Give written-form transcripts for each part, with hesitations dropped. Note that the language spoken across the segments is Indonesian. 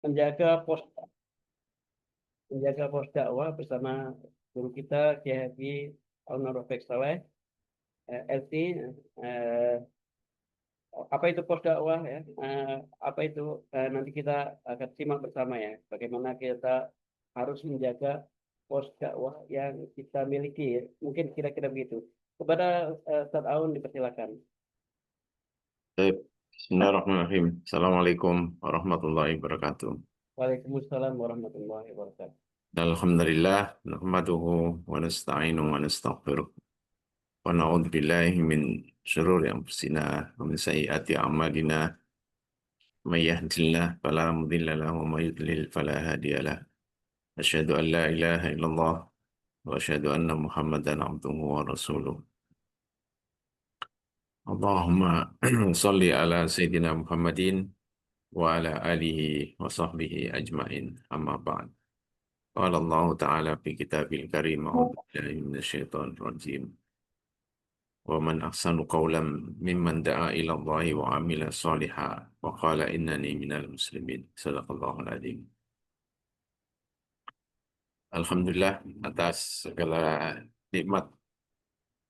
menjaga pos dakwah bersama guru kita Kiai Haji Al-Narofek Saleh, LT. eh, apa itu pos dakwah ya? Apa itu nanti kita akan simak bersama ya. Bagaimana kita harus menjaga pos dakwah yang kita miliki. Ya. Mungkin kira-kira begitu. Kepada Ustaz Aun dipersilakan. Baik. Bismillahirrahmanirrahim. Assalamualaikum warahmatullahi wabarakatuh. Waalaikumsalam warahmatullahi wabarakatuh. Alhamdulillah, nahmaduhu wa nasta'inu wa nastaghfiruh. Wa na'udzu billahi min syururi anfusina wa min sayyiati a'malina. May yahdihillahu fala mudilla lahu wa may yudlil fala hadiya lahu. Asyhadu an la ilaha illallah wa asyhadu anna Muhammadan abduhu wa rasuluh. Allahumma shalli ala sayyidina Muhammadin wa ala alihi wa sahbihi ajmain. Amma ba'd. قال الله تعالى في كتابه الكريم أعوذ بالله من الشيطان الرجيم ومن أحسن قولا ممن دعا إلى الله وعمل صالحا وقال إنني من المسلمين صدق الله العظيم. Alhamdulillah atas segala nikmat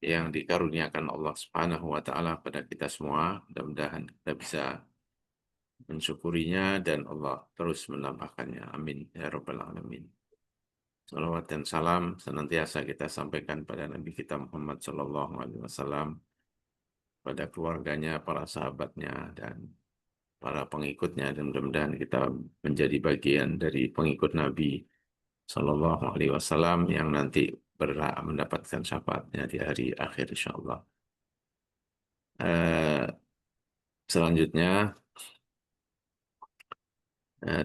yang dikaruniakan Allah Subhanahu wa taala pada kita semua. Mudah-mudahan kita bisa mensyukurinya dan Allah terus menambahkannya. Amin ya rabbal alamin. Salawat dan salam senantiasa kita sampaikan pada Nabi kita Muhammad Sallallahu Alaihi Wasallam, pada keluarganya, para sahabatnya, dan para pengikutnya. Dan mudah-mudahan kita menjadi bagian dari pengikut Nabi Sallallahu Alaihi Wasallam yang nanti berhak mendapatkan syafaatnya di hari akhir, insya Allah. Selanjutnya,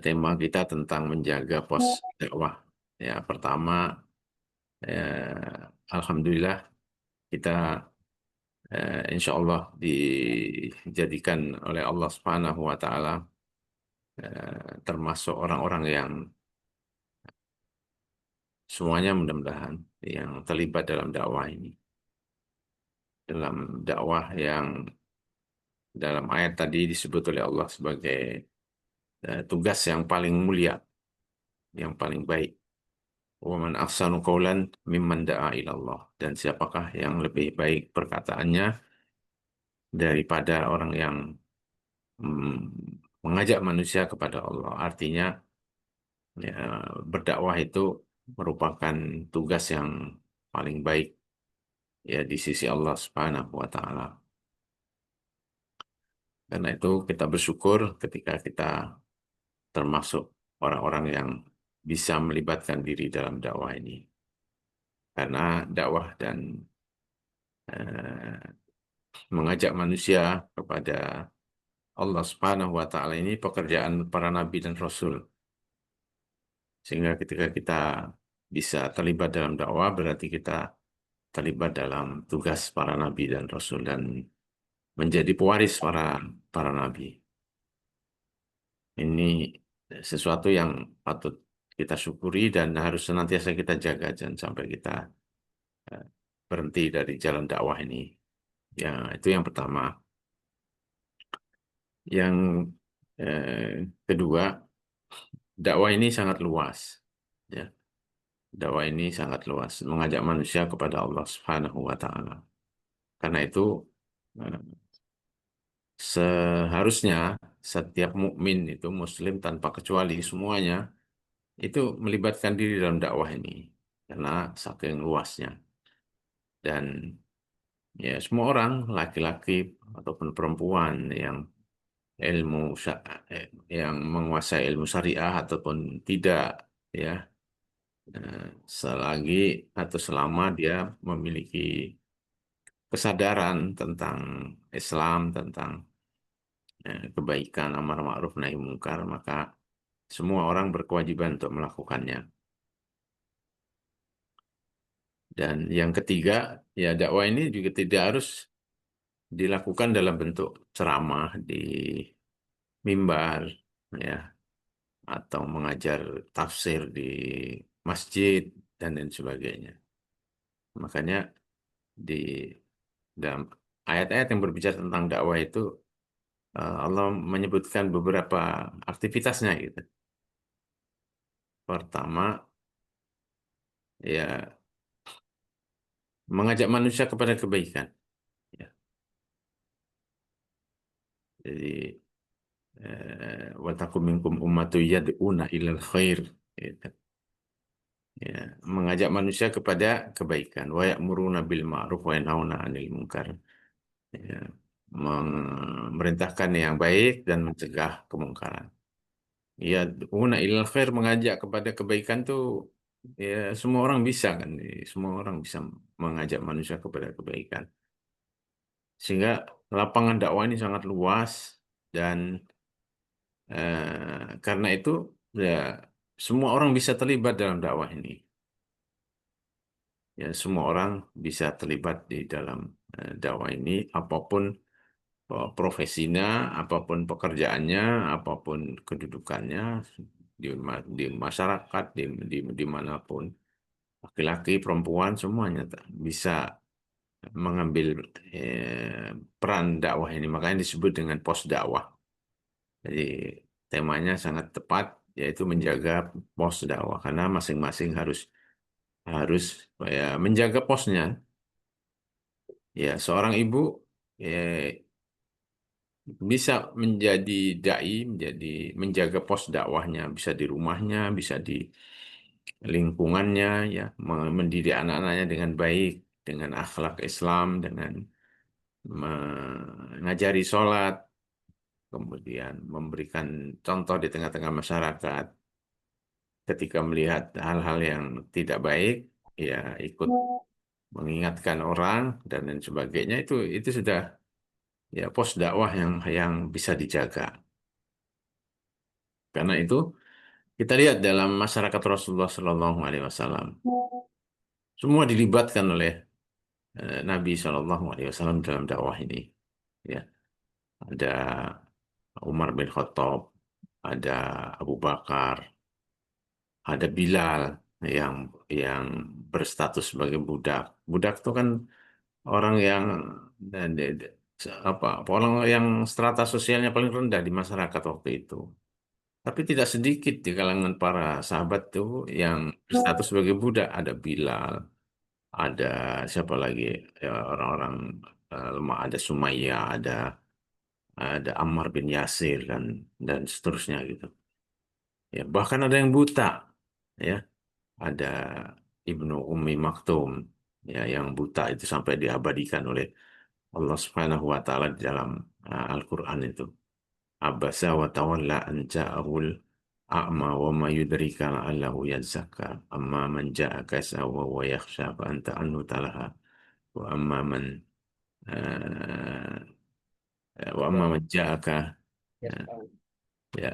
tema kita tentang menjaga pos dakwah. Ya, pertama, alhamdulillah kita insya Allah dijadikan oleh Allah Subhanahu wa Ta'ala termasuk orang-orang yang semuanya mudah-mudahan yang terlibat dalam dakwah ini, dalam dakwah yang dalam ayat tadi disebut oleh Allah sebagai tugas yang paling mulia, yang paling baik. Wa man ahsanu qawlan mimman da'a ila Allah. Dan siapakah yang lebih baik perkataannya daripada orang yang mengajak manusia kepada Allah. Artinya ya, berdakwah itu merupakan tugas yang paling baik ya di sisi Allah Subhanahu wa taala. Karena itu kita bersyukur ketika kita termasuk orang-orang yang bisa melibatkan diri dalam dakwah ini. Karena dakwah dan eh, mengajak manusia kepada Allah Subhanahu wa taala ini pekerjaan para nabi dan rasul. Sehingga ketika kita bisa terlibat dalam dakwah, berarti kita terlibat dalam tugas para nabi dan rasul dan menjadi pewaris para nabi. Ini sesuatu yang patut kita syukuri dan harus senantiasa kita jaga, jangan sampai kita berhenti dari jalan dakwah ini. Ya, itu yang pertama. Yang kedua, dakwah ini sangat luas. Ya, dakwah ini sangat luas, mengajak manusia kepada Allah Subhanahu wa taala. Karena itu seharusnya setiap mukmin itu muslim tanpa kecuali semuanya itu melibatkan diri dalam dakwah ini karena saking luasnya. Dan ya semua orang, laki-laki ataupun perempuan yang ilmu yang menguasai ilmu syariah ataupun tidak, ya, selagi atau selama dia memiliki kesadaran tentang Islam, tentang kebaikan, amar ma'ruf nahi mungkar, maka semua orang berkewajiban untuk melakukannya. Dan yang ketiga, ya dakwah ini juga tidak harus dilakukan dalam bentuk ceramah di mimbar, ya, atau mengajar tafsir di masjid dan lain sebagainya. Makanya di dalam ayat-ayat yang berbicara tentang dakwah itu Allah menyebutkan beberapa aktivitasnya gitu. pertama ya mengajak manusia kepada kebaikan. Ya. Jadi watakum minkum ummatu yad'una ilal khair. Gitu. Ya, mengajak manusia kepada kebaikan. Wa ya'muruna bil ma'ruf wa yanhauna 'anil munkar. Ya, memerintahkan yang baik dan mencegah kemungkaran. Ya, una ilal khair, mengajak kepada kebaikan tuh ya semua orang bisa kan. Semua orang bisa mengajak manusia kepada kebaikan. Sehingga lapangan dakwah ini sangat luas dan karena itu ya semua orang bisa terlibat dalam dakwah ini. Ya, semua orang bisa terlibat di dalam dakwah ini, apapun profesinya, apapun pekerjaannya, apapun kedudukannya di masyarakat, dimanapun, laki-laki, perempuan, semuanya bisa mengambil peran dakwah ini. Makanya disebut dengan pos dakwah. Jadi temanya sangat tepat, yaitu menjaga pos dakwah, karena masing-masing harus harus ya, menjaga posnya. Ya, seorang ibu ya, bisa menjadi dai, menjaga pos dakwahnya, bisa di rumahnya, bisa di lingkungannya, ya, mendidik anak-anaknya dengan baik, dengan akhlak Islam, dengan mengajari sholat, kemudian memberikan contoh di tengah-tengah masyarakat. Ketika melihat hal-hal yang tidak baik, ya ikut mengingatkan orang dan lain sebagainya, itu sudah ya pos dakwah yang bisa dijaga. Karena itu kita lihat dalam masyarakat Rasulullah Shallallahu Alaihi Wasallam, semua dilibatkan oleh Nabi Shallallahu Alaihi Wasallam dalam dakwah ini. Ya, ada Umar bin Khattab, ada Abu Bakar, ada Bilal yang yang berstatus sebagai budak. Budak itu kan orang yang dan apa orang yang strata sosialnya paling rendah di masyarakat waktu itu. Tapi tidak sedikit di kalangan para sahabat tuh yang berstatus sebagai budak. Ada Bilal, ada siapa lagi ya, orang-orang lemah, ada Sumayyah, ada Ammar bin Yasir dan seterusnya gitu. Ya, bahkan ada yang buta, ya, ada Ibnu Ummi Maktum, ya, yang buta itu sampai diabadikan oleh Allah Subhanahu wa taala di dalam Al-Qur'an itu. Abasa wa tawalla an ja'ahul a'ma wa ma yudrika la'allahu yazakka amma man ja'aka sawa wa yakhsha fa anta anhu talaha wa amma man wa amma man ja'aka Ya, eh, Pak. ya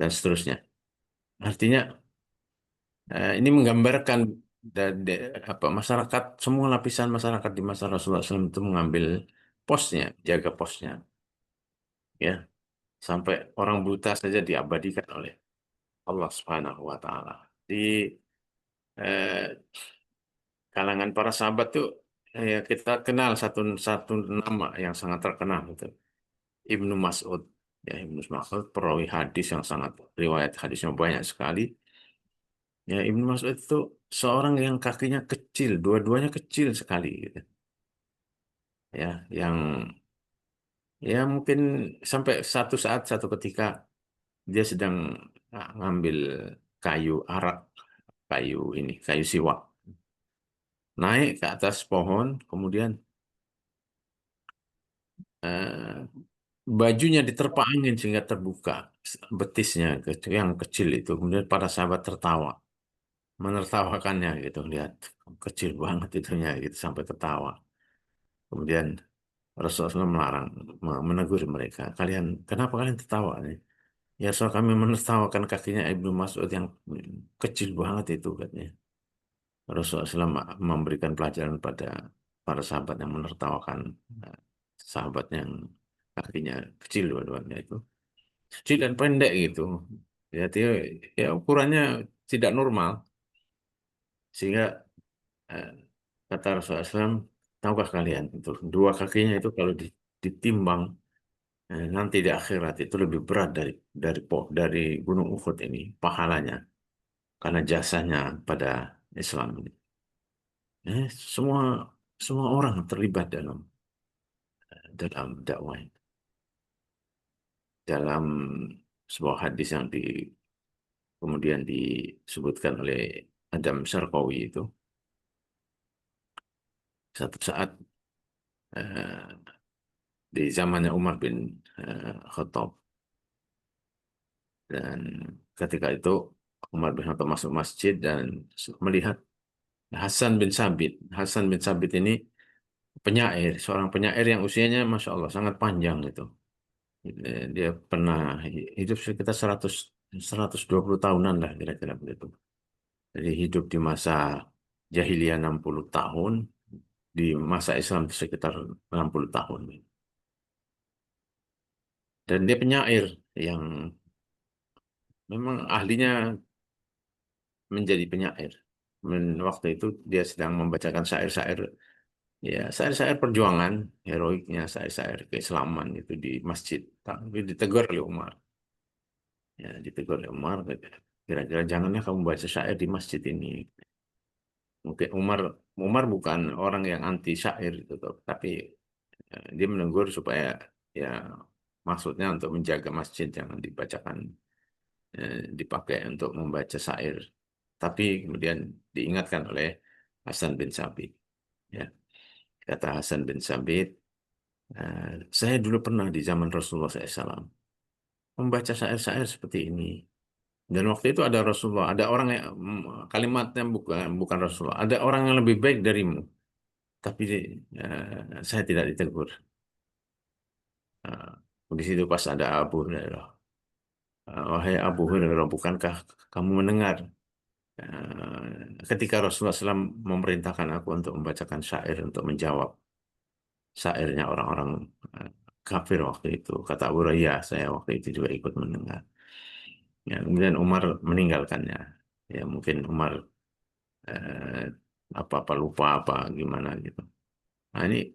dan seterusnya. Artinya ini menggambarkan apa masyarakat, semua lapisan masyarakat di masa Rasulullah SAW itu mengambil posnya, jaga posnya, ya, sampai orang buta saja diabadikan oleh Allah Subhanahu wa taala. Di eh, kalangan para sahabat tuh ya kita kenal satu satu nama yang sangat terkenal itu Ibnu Mas'ud. Ya, Ibnu Mas'ud perawi hadis yang sangat, riwayat hadisnya banyak sekali. Ya, Ibnu Mas'ud itu seorang yang kakinya kecil, dua-duanya kecil sekali gitu. Ya, yang ya mungkin sampai satu saat satu ketika dia sedang ngambil kayu arak, kayu siwak. Naik ke atas pohon, kemudian eh, bajunya diterpa angin sehingga terbuka betisnya yang kecil itu. Kemudian para sahabat tertawa, menertawakannya gitu, lihat kecil banget itunya gitu sampai tertawa. Kemudian Rasulullah SAW melarang, menegur mereka. Kalian, kenapa kalian tertawa nih? Ya, soal kami menertawakan kakinya Ibnu Mas'ud yang kecil banget itu katanya. Rasulullah SAW memberikan pelajaran pada para sahabat yang menertawakan eh, sahabat yang kakinya kecil dua-duanya itu. Kecil dan pendek gitu. Ya, dia, ya ukurannya tidak normal. Sehingga eh, kata Rasulullah SAW, tahukah kalian itu dua kakinya itu kalau ditimbang nanti di akhirat itu lebih berat dari Gunung Uhud ini pahalanya. karena jasanya pada Islam ini. Semua semua orang terlibat dalam dalam dakwah, dalam sebuah hadis yang kemudian disebutkan oleh Adam Syarqawi itu, satu saat eh, di zamannya Umar bin Khattab, dan ketika itu Umar bin Khattab masuk masjid dan melihat Hasan bin Sabit. Hasan bin Sabit ini penyair, seorang penyair yang usianya Masya Allah sangat panjang gitu. Dia pernah hidup sekitar 120 tahunan lah kira-kira begitu. Jadi hidup di masa jahiliyah 60 tahun, di masa Islam itu sekitar 60 tahun. Dan dia penyair yang memang ahlinya menjadi penyair. Waktu itu dia sedang membacakan syair-syair, ya syair-syair perjuangan, heroiknya syair-syair keislaman itu di masjid. Tapi ditegur oleh Umar. Ya, ditegur oleh Umar, kira-kira janganlah kamu baca syair di masjid ini. Mungkin Umar bukan orang yang anti syair itu, tapi dia menegur supaya ya maksudnya untuk menjaga masjid jangan dibacakan, dipakai untuk membaca syair. Tapi kemudian diingatkan oleh Hasan bin Sabit. Ya, kata Hasan bin Sabit, saya dulu pernah di zaman Rasulullah SAW membaca syair-syair seperti ini. Dan waktu itu ada Rasulullah, ada orang yang kalimatnya bukan Rasulullah, ada orang yang lebih baik darimu. Tapi saya tidak ditegur. Di situ pas ada Abu Hurairah. Wahai Abu Hurairah, bukankah kamu mendengar ketika Rasulullah SAW memerintahkan aku untuk membacakan syair untuk menjawab syairnya orang-orang eh, kafir waktu itu. Kata Abu Hurairah, "Ya, saya waktu itu juga ikut mendengar." Ya, kemudian Umar meninggalkannya. Ya, mungkin Umar eh, apa-apa lupa apa gimana gitu. Nah, ini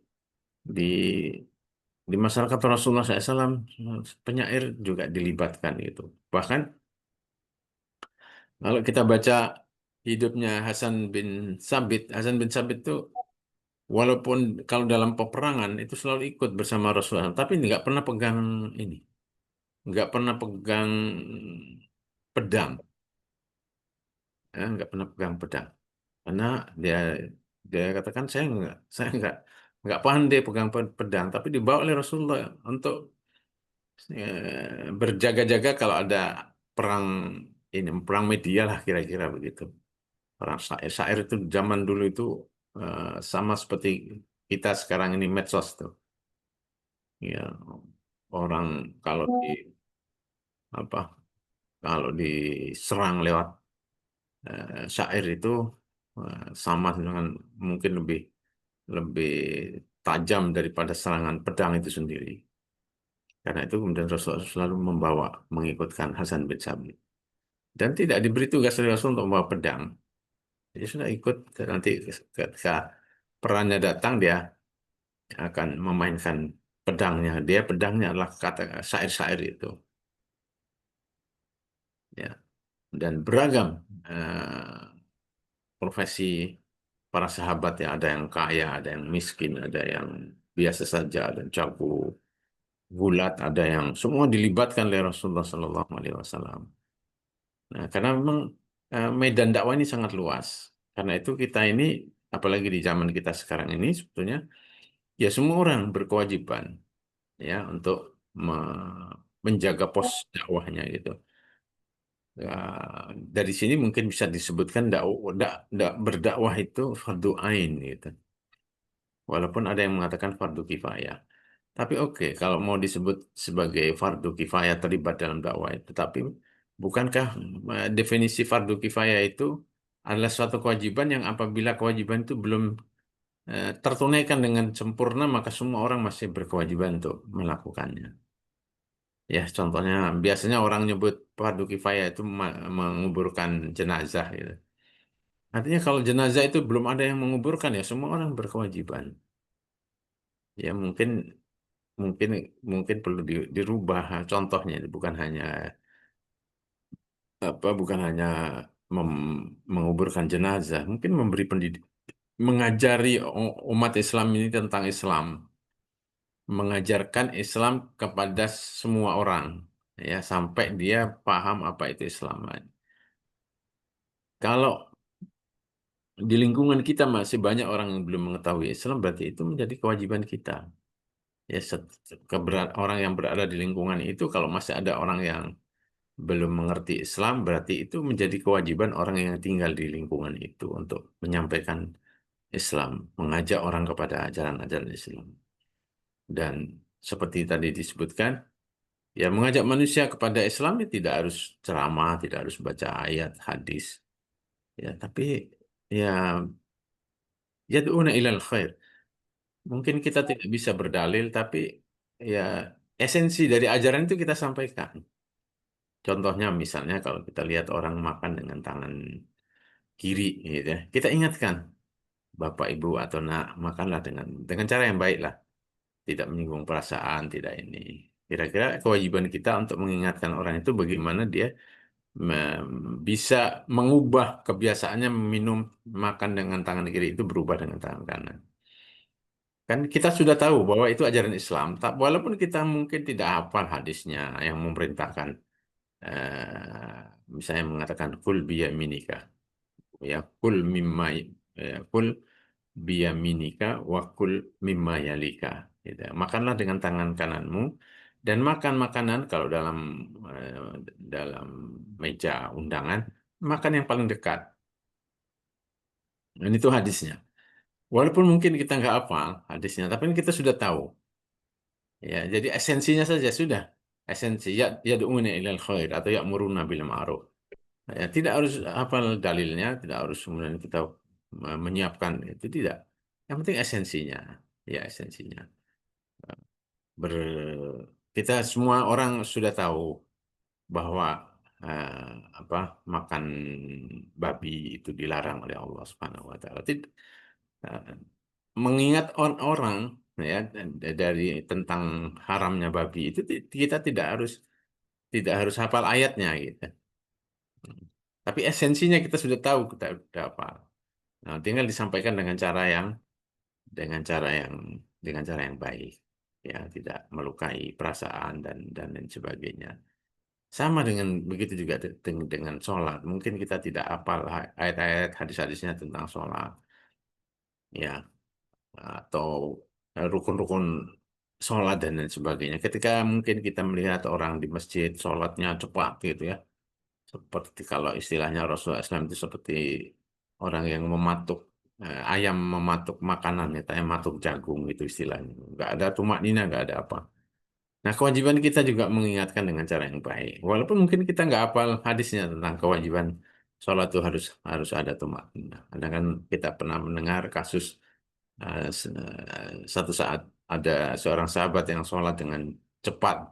di masyarakat Rasulullah SAW penyair juga dilibatkan gitu. Bahkan kalau kita baca hidupnya Hasan bin Sabit itu walaupun kalau dalam peperangan itu selalu ikut bersama Rasulullah, tapi nggak pernah pegang ini, nggak pernah pegang pedang, nggak pernah pegang pedang, karena dia dia katakan saya nggak pandai pegang pedang, tapi dibawa oleh Rasulullah untuk berjaga-jaga kalau ada perang perang media lah kira-kira begitu. Perang syair itu zaman dulu itu sama seperti kita sekarang ini medsos tuh. Ya, orang kalau apa kalau diserang lewat syair itu sama dengan mungkin lebih lebih tajam daripada serangan pedang itu sendiri. Karena itu kemudian Rasulullah selalu mengikutkan Hasan bin Sabit. Dan tidak diberi tugas oleh Rasul untuk membawa pedang. Dia sudah ikut, nanti ketika perannya datang dia akan memainkan pedangnya. Pedangnya adalah kata syair-syair itu. Ya. Dan beragam profesi para sahabat ya, ada yang kaya, ada yang miskin, ada yang biasa saja, ada yang jago, gulat, ada yang semua dilibatkan oleh Rasulullah Sallallahu Alaihi Wasallam. Nah, karena memang medan dakwah ini sangat luas. Karena itu kita ini, apalagi di zaman kita sekarang ini, sebetulnya ya semua orang berkewajiban ya untuk menjaga pos dakwahnya gitu. Ya, dari sini mungkin bisa disebutkan berdakwah itu fardu ain gitu. Walaupun ada yang mengatakan fardu kifayah. Tapi oke, kalau mau disebut sebagai fardu kifayah terlibat dalam dakwah itu, tapi bukankah definisi fardu kifayah itu adalah suatu kewajiban yang apabila kewajiban itu belum tertunaikan dengan sempurna, maka semua orang masih berkewajiban untuk melakukannya. Ya, contohnya biasanya orang nyebut fardu kifayah itu menguburkan jenazah gitu. Artinya kalau jenazah itu belum ada yang menguburkan ya semua orang berkewajiban. Ya mungkin mungkin perlu dirubah contohnya bukan hanya menguburkan jenazah, mungkin memberi pendidik, mengajari umat Islam ini tentang Islam, mengajarkan Islam kepada semua orang, ya, sampai dia paham apa itu Islam. Kalau di lingkungan kita masih banyak orang yang belum mengetahui Islam, berarti itu menjadi kewajiban kita. Ya, orang yang berada di lingkungan itu, kalau masih ada orang yang belum mengerti Islam, berarti itu menjadi kewajiban orang yang tinggal di lingkungan itu untuk menyampaikan Islam, mengajak orang kepada ajaran-ajaran Islam. Dan seperti tadi disebutkan, ya mengajak manusia kepada Islam ya tidak harus ceramah, tidak harus baca ayat, hadis. Ya, tapi ya yad'una ilal khair. Mungkin kita tidak bisa berdalil, tapi ya esensi dari ajaran itu kita sampaikan. Contohnya misalnya kalau kita lihat orang makan dengan tangan kiri, gitu ya, kita ingatkan, Bapak, Ibu, atau Nak, makanlah dengan cara yang baik lah, tidak menyinggung perasaan, tidak ini. Kira-kira kewajiban kita untuk mengingatkan orang itu bagaimana dia bisa mengubah kebiasaannya minum makan dengan tangan kiri itu berubah dengan tangan kanan. Kan kita sudah tahu bahwa itu ajaran Islam, walaupun kita mungkin tidak hafal hadisnya yang memerintahkan, misalnya mengatakan kul biyaminika, ya kul mimma, ya, kul biyaminika wa kul mimma yalika, gitu. Makanlah dengan tangan kananmu dan makan makanan, kalau dalam meja undangan, makan yang paling dekat. Dan itu hadisnya. Walaupun mungkin kita nggak hafal hadisnya, tapi kita sudah tahu. Ya, jadi esensinya saja sudah. Esensi ya yad'una ilal khair atau ya'muruna bil ma'ruf. Ya, tidak harus hafal dalilnya, tidak harus kemudian kita menyiapkan itu, tidak. Yang penting esensinya. Ya, esensinya. Ber, kita semua orang sudah tahu bahwa apa, makan babi itu dilarang oleh Allah Subhanahu wa taala. Eh, Mengingat orang, ya, dari tentang haramnya babi itu, kita tidak harus hafal ayatnya, gitu. Tapi esensinya kita sudah tahu, kita sudah hafal. Nah, tinggal disampaikan dengan cara yang dengan cara yang baik, ya, tidak melukai perasaan dan lain sebagainya. Sama dengan begitu juga dengan sholat. Mungkin kita tidak hafal ayat-ayat hadis-hadisnya tentang sholat, ya, atau rukun-rukun sholat dan lain sebagainya. Ketika mungkin kita melihat orang di masjid sholatnya cepat, gitu ya, seperti kalau istilahnya Rasulullah SAW itu seperti orang yang mematuk, ayam mematuk makanan, ya, ayam matuk jagung itu istilahnya. Nggak ada tumak nina, nggak ada apa. Nah, kewajiban kita juga mengingatkan dengan cara yang baik. Walaupun mungkin kita nggak hafal hadisnya tentang kewajiban sholat itu harus harus ada tumak nina. Kadang kan kita pernah mendengar kasus, satu saat ada seorang sahabat yang sholat dengan cepat.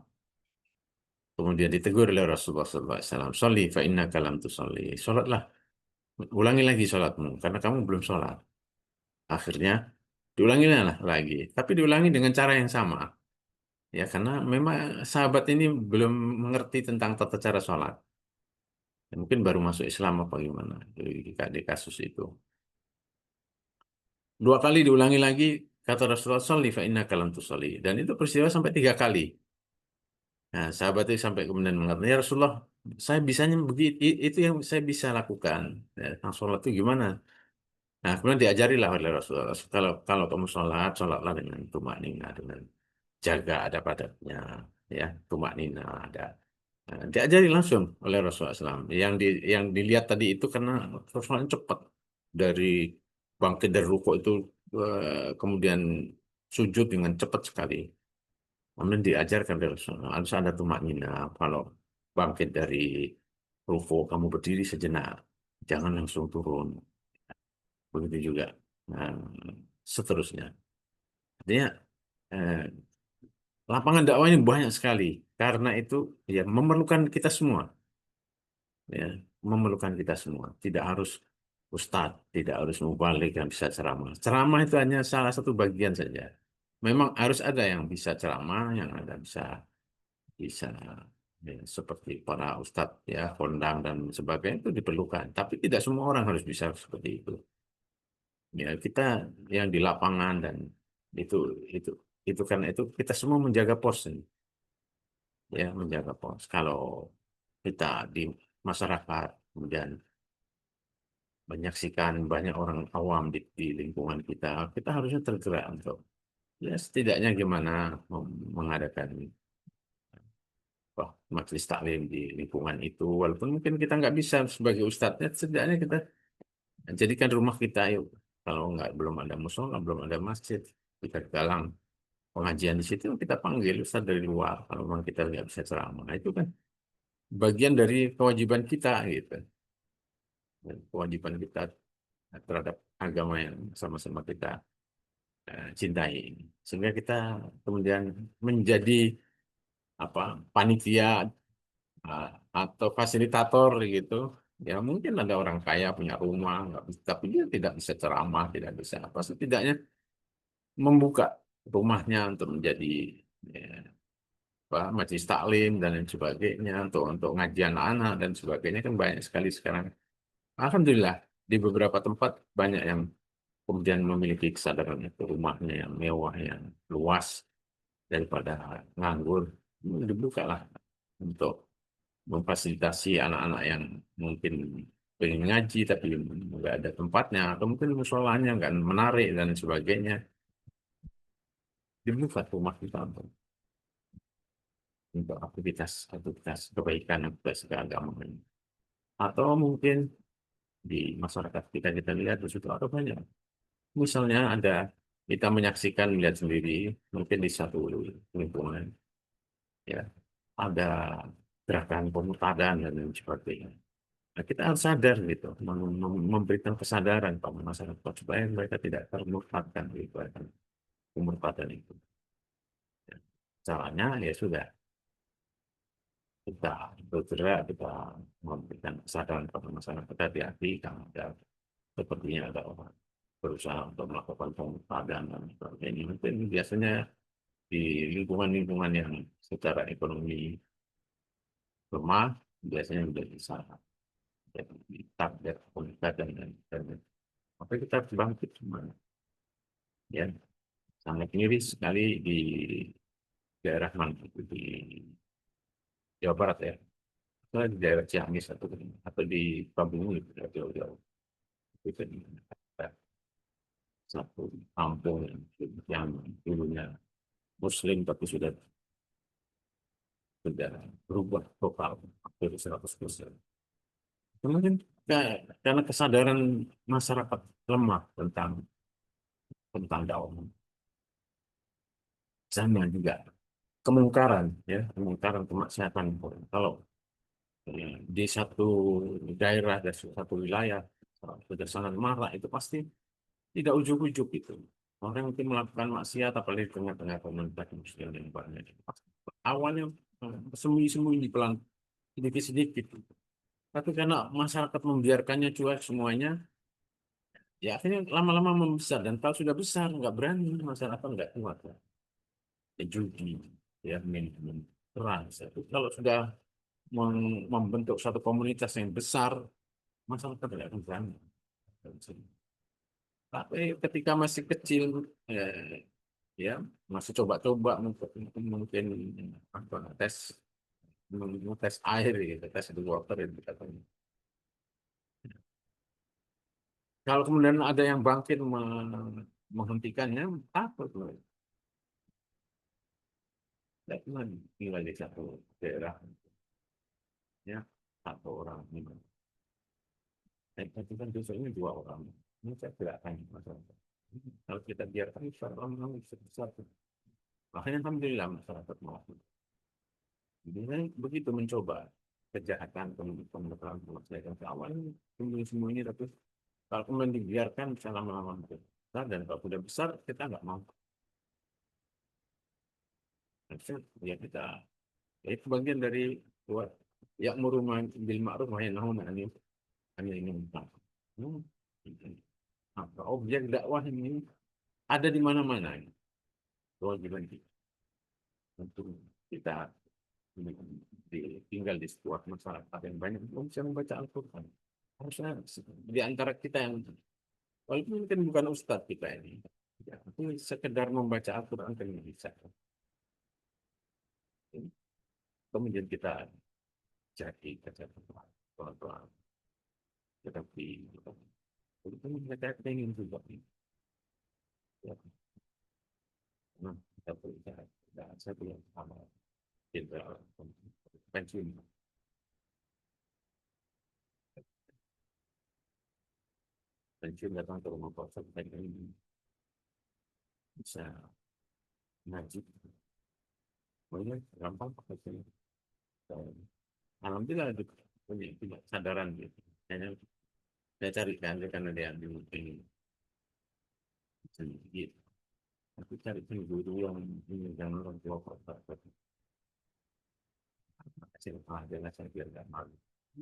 Kemudian ditegur oleh Rasulullah SAW. Sholli fa innaka lam tusolli. Sholatlah, ulangi lagi sholatmu, karena kamu belum sholat. Akhirnya diulangi lagi. Tapi diulangi dengan cara yang sama. Ya, karena memang sahabat ini belum mengerti tentang tata cara sholat. Ya, mungkin baru masuk Islam apa gimana di kasus itu. Dua kali diulangi lagi, kata Rasulullah, Sholli fa innaka lam tusolli. Dan itu peristiwa sampai 3 kali. Nah, sahabat itu sampai kemudian mengatakan, ya Rasulullah, saya bisanya begitu, itu yang saya bisa lakukan. Ya, tentang sholat itu gimana? Nah, kemudian diajarilah oleh Rasulullah, kalau kalau kamu sholat, sholatlah dengan tumak nina, dengan jaga ada padatnya, ya, tumak nina ada. Nah, diajari langsung oleh Rasulullah SAW. Yang dilihat tadi itu karena Rasulullah cepat dari bangkit dari rukuk itu, kemudian sujud dengan cepat sekali. Kemudian diajarkan dari Rasulullah, harus ada tumak nina. Kalau bangkit dari rukuk, kamu berdiri sejenak, jangan langsung turun. Begitu juga, nah, seterusnya. Artinya, eh, lapangan dakwah ini banyak sekali. Karena itu, ya, memerlukan kita semua. Ya, memerlukan kita semua. Tidak harus ustadz, tidak harus mubalik yang bisa ceramah. Ceramah itu hanya salah satu bagian saja. Memang harus ada yang bisa ceramah, yang ada bisa bisa Ya, seperti para ustadz ya, kondang dan sebagainya itu diperlukan. Tapi tidak semua orang harus bisa seperti itu. Ya, kita yang di lapangan dan itu itu itu karena itu kita semua menjaga pos ini, ya menjaga pos. Kalau kita di masyarakat kemudian menyaksikan banyak orang awam di lingkungan kita, kita harusnya tergerak untuk ya setidaknya gimana mengadakan majelis taklim di lingkungan itu, walaupun mungkin kita nggak bisa sebagai ustadznya, setidaknya kita jadikan rumah kita yuk. Kalau nggak belum ada musola, belum ada masjid, kita galang pengajian di situ, kita panggil ustadz dari luar. Kalau memang kita nggak bisa ceramah, nah, itu kan bagian dari kewajiban kita gitu. Dan kewajiban kita terhadap agama yang sama-sama kita cintai. Sehingga kita kemudian menjadi apa panitia uh, atau fasilitator gitu. Ya mungkin ada orang kaya punya rumah, nggak bisa, tapi dia tidak bisa ceramah, tidak bisa apa. Setidaknya membuka rumahnya untuk menjadi ya, apa, majelis taklim dan lain sebagainya, untuk ngaji anak-anak dan sebagainya kan banyak sekali sekarang. Alhamdulillah di beberapa tempat banyak yang kemudian memiliki kesadaran itu rumahnya yang mewah, yang luas daripada nganggur. Dibuka lah untuk memfasilitasi anak-anak yang mungkin pengen ngaji tapi nggak ada tempatnya atau mungkin musolanya nggak menarik dan sebagainya, dibuka rumah kita untuk aktivitas kebaikan, aktivitas keagamaan. Atau mungkin di masyarakat kita lihat di situ ada banyak, misalnya ada kita menyaksikan lihat sendiri mungkin di satu lingkungan ya ada gerakan pemutadan dan lain sebagainya. Nah, kita harus sadar gitu, memberikan kesadaran pada masyarakat supaya mereka tidak termurtadkan gitu, akan pemurtadan itu. Ya. Caranya ya sudah kita bergerak, kita memberikan kesadaran pada masyarakat hati-hati kalau ada sepertinya ada orang berusaha untuk melakukan pemurtadan dan sebagainya. Mungkin biasanya di lingkungan-lingkungan yang secara ekonomi lemah biasanya sudah bisa jadi target pemurtadan dan apa kita harus bangkit semuanya. Ya, sangat miris sekali di daerah mana itu di Jawa Barat ya. Nah, di daerah Ciamis atau di Kampung itu jauh-jauh. Itu di satu kampung yang dulunya Muslim tapi sudah berubah total hampir 100%. Kemudian karena kesadaran masyarakat lemah tentang dakwah, sama juga kemungkaran ya, kemungkaran kemaksiatan. Kalau di satu daerah dan satu wilayah sudah sangat marak itu pasti tidak ujuk-ujuk itu. Orang mungkin melakukan maksiat apalagi di tengah-tengah komunitas muslim yang banyak. Awalnya sembunyi-sembunyi pelan sedikit-sedikit. Tapi karena masyarakat membiarkannya cuek semuanya, ya akhirnya lama-lama membesar dan kalau sudah besar nggak berani masyarakat nggak kuat ya. Ya, judi, ya minum keras. Kalau sudah membentuk satu komunitas yang besar, masyarakat tidak akan berani. Tapi ketika masih kecil, ya masih coba-coba mungkin apa, tes air gitu, tes di water itu katanya. Kalau kemudian ada yang bangkit menghentikannya, apa tuh? Tidak cuma tinggal di satu daerah, ya satu orang ini. Tapi kan dosa dua orang. Ini saya gerakan masyarakat. Kalau kita biarkan, insya Allah memang bisa besar. Makanya alhamdulillah masyarakat mau. Jadi saya begitu mencoba kejahatan pemerintahan pemerintahan ke awal semua ini tapi kalau kemudian dibiarkan bisa lama-lama besar dan kalau sudah besar kita nggak mau. Harusnya ya kita ya itu bagian dari buat ya murumah bil ma'ruf wa nahi anil munkar. Hmm. Apa objek dakwah ini ada di mana-mana. Kewajiban kita untuk kita tinggal di sebuah masyarakat yang banyak belum bisa membaca Al-Quran. Harusnya di antara kita yang, walaupun mungkin bukan ustadz kita ini, ya, tapi sekedar membaca Al-Quran kan bisa. Kemudian kita jadi kerja pelan-pelan, tetapi itu mereka ingin juga. Ya, nah, kita berusaha. Nah, saya belum sama jenderal pensiun. Pensiun datang ke rumah kosong, saya ini bisa ngaji. Banyak gampang pakai sini. Alhamdulillah itu punya kesadaran gitu. Saya carikan karena dia ambil ini sedikit. Aku cari guru yang ini dan orang tua kota. Hasil pelajaran saya biar nggak malu.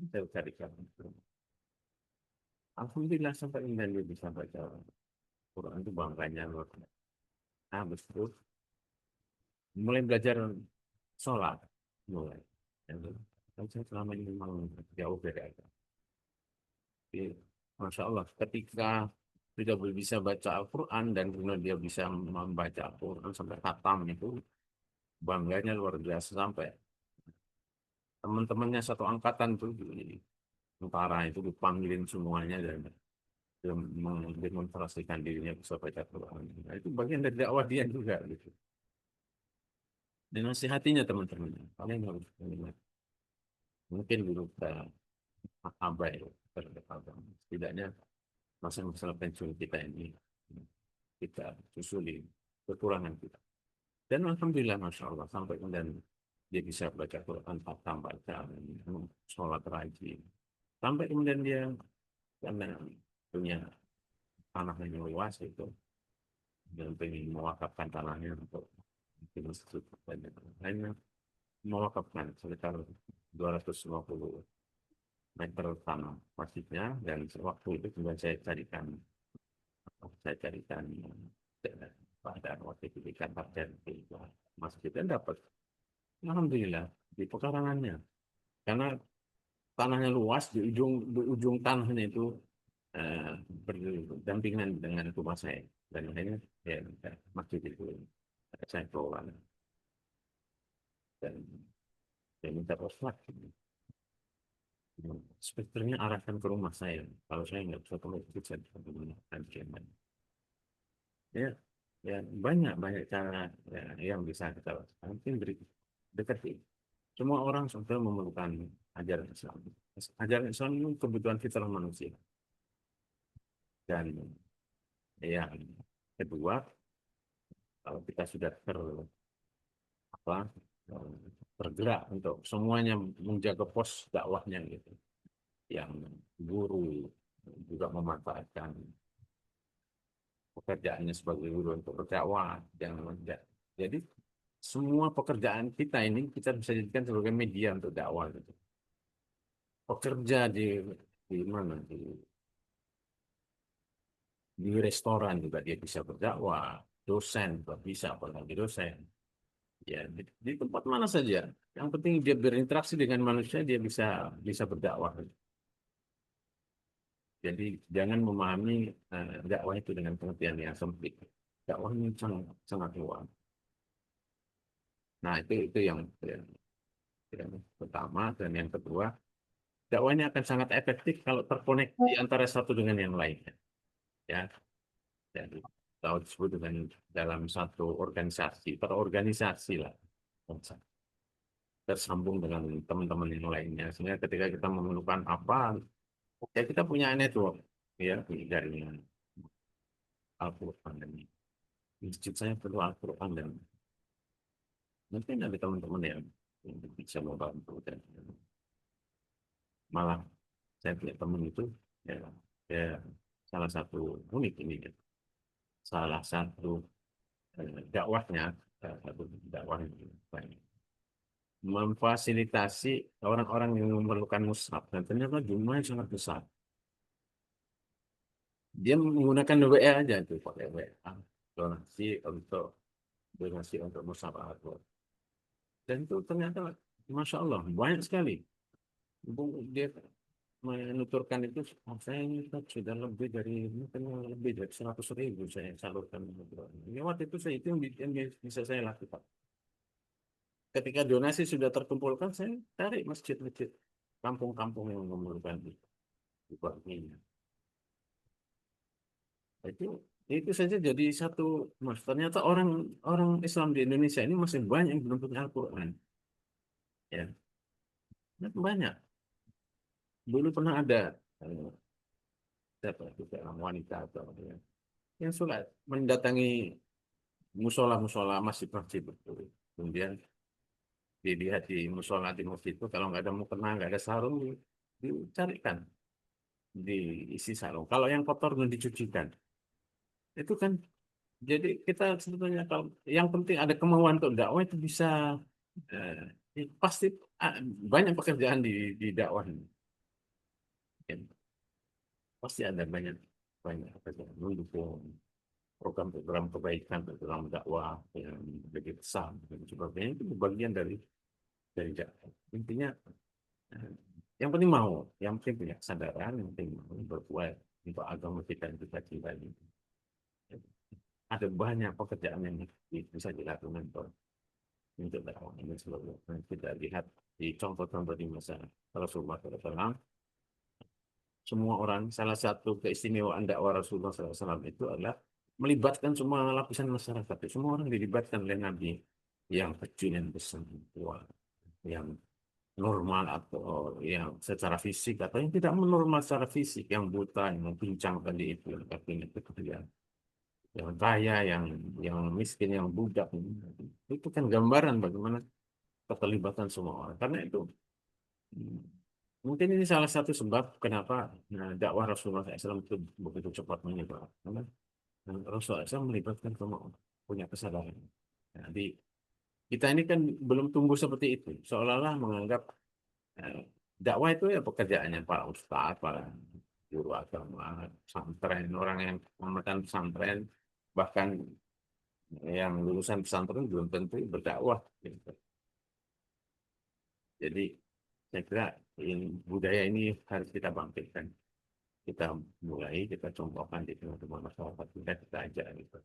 Saya carikan. Alhamdulillah sampai ini dia bisa baca Quran itu bangganya luar biasa. Ah, betul. Mulai belajar sholat, mulai. Dan saya selama ini memang jauh beda. Jadi, Masya Allah, ketika sudah bisa baca Al-Quran dan kemudian dia bisa membaca Al-Quran sampai khatam itu, bangganya luar biasa sampai teman-temannya satu angkatan tuh di tentara itu dipanggilin semuanya dan dia mendemonstrasikan dirinya bisa baca Al-Quran. Nah, itu bagian dari dakwah dia juga gitu. Dan nasihatinya teman-temannya, kalian harus mengingat. Mungkin dulu kita abai terhadap agama. Setidaknya masalah pensiun kita ini kita susuli kekurangan kita. Dan alhamdulillah Masya Allah sampai kemudian dia bisa baca Quran, khatam baca, sholat rajin. Sampai kemudian dia karena punya tanah yang luas itu dan pengen mewakafkan tanahnya untuk masjid dan hanya mewakafkan sekitar 250 meter tanah masjidnya dan waktu itu kemudian saya carikan pada waktu itu di kantor dan di masjid dan dapat alhamdulillah di pekarangannya karena tanahnya luas di ujung tanahnya itu berdampingan dengan rumah saya dan akhirnya ya masjid itu saya kelola dan saya minta poslat sebetulnya arahkan ke rumah saya kalau saya nggak bisa ke masjid saya bisa ke rumah ya ya banyak banyak cara ya, yang bisa kita lakukan mungkin beri dekati semua orang sebetulnya memerlukan ajaran Islam. Ajaran Islam itu kebutuhan fitrah manusia. Dan yang kedua, kalau kita sudah apa, tergerak untuk semuanya menjaga pos dakwahnya gitu, yang guru juga memanfaatkan pekerjaannya sebagai guru untuk berdakwah, jangan jadi semua pekerjaan kita ini kita bisa jadikan sebagai media untuk dakwah gitu. Pekerja di mana di restoran juga dia bisa berdakwah, dosen juga bisa apalagi dosen. Ya, di tempat mana saja. Yang penting dia berinteraksi dengan manusia, dia bisa bisa berdakwah. Jadi jangan memahami dakwah itu dengan pengertian yang sempit. Dakwah ini sangat sangat luas. Nah, itu yang pertama dan yang kedua, dakwah ini akan sangat efektif kalau terkoneksi antara satu dengan yang lainnya. Ya, jadi kalau disebut dengan dalam satu organisasi, perorganisasi lah, tersambung dengan teman-teman yang lainnya. Sehingga ketika kita memerlukan apa, ya kita punya network, ya dari Al-Quran dan masjid saya perlu Al-Quran dan mungkin ada teman-teman yang bisa membantu dan malah saya punya teman itu ya, ya salah satu unik ini ya. Salah satu dakwahnya satu dakwah yang banyak memfasilitasi orang-orang yang memerlukan mushaf dan ternyata jumlahnya sangat besar. Dia menggunakan WA aja tuh pakai WA donasi untuk mushaf Al-Quran. Dan itu ternyata Masya Allah, banyak sekali. Dia menuturkan itu, saya ini kan sudah lebih dari, mungkin lebih dari 100.000 saya salurkan. Ya, waktu itu saya itu yang bisa saya lakukan. Ketika donasi sudah terkumpulkan, saya cari masjid-masjid, kampung-kampung yang memerlukan itu. Itu itu saja jadi satu, mas. Ternyata orang orang Islam di Indonesia ini masih banyak yang belum punya Al-Quran. Ya, banyak. Dulu pernah ada eh, siapa itu seorang wanita atau ya, yang sholat mendatangi musola-musola masjid-masjid itu. Kemudian dilihat di musola di masjid itu kalau nggak ada mukena, nggak ada sarung, dicarikan diisi sarung. Kalau yang kotor dicucikan. Itu kan jadi kita sebetulnya kalau yang penting ada kemauan untuk dakwah itu bisa pasti ah, banyak pekerjaan di dakwah ini. Ya, pasti ada banyak banyak pekerjaan mendukung program-program kebaikan, program dakwah yang lebih besar dan sebagainya itu bagian dari dakwah. Intinya eh, yang penting mau, yang penting punya kesadaran, yang penting mau berbuat untuk agama kita yang kita cintai. Ada banyak pekerjaan yang bisa dilakukan untuk dakwah ini seluruh. Kita lihat di contoh-contoh di masa Rasulullah SAW, semua orang, salah satu keistimewaan dakwah Rasulullah SAW itu adalah melibatkan semua lapisan masyarakat. Semua orang dilibatkan oleh Nabi, yang kecil, yang besar, tua, yang normal atau yang secara fisik atau yang tidak normal secara fisik, yang buta, yang pincang tadi itu, yang kakinya itu yang kaya, yang miskin, yang budak, itu kan gambaran bagaimana keterlibatan semua orang. Karena itu mungkin ini salah satu sebab kenapa dakwah Rasulullah SAW itu begitu cepat menyebar. Karena Rasulullah SAW melibatkan semua orang, punya kesadaran. Jadi kita ini kan belum tumbuh seperti itu, seolah-olah menganggap eh, dakwah itu ya pekerjaannya para ustadz, para guru agama, pesantren, orang yang memegang pesantren, bahkan yang lulusan pesantren belum tentu berdakwah. Gitu. Jadi saya kira budaya ini harus kita bangkitkan. Kita mulai, kita contohkan di teman-teman masyarakat kita ajak gitu.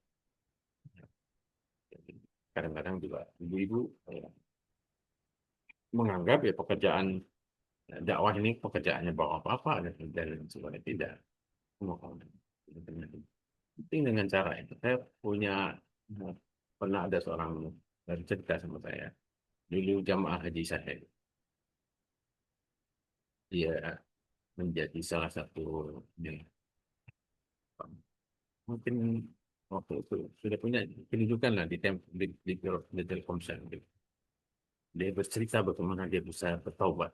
Jadi, kadang-kadang juga ibu-ibu ya, menganggap ya pekerjaan dakwah ini pekerjaannya bawa apa-apa dan sebagainya tidak. Semua orang. Penting dengan cara itu. Saya punya pernah ada seorang dari cerita sama saya dulu jamaah haji saya, dia menjadi salah satu ya, mungkin waktu itu sudah punya kedudukan lah di Telkomsel gitu. Dia bercerita bagaimana dia bisa bertobat.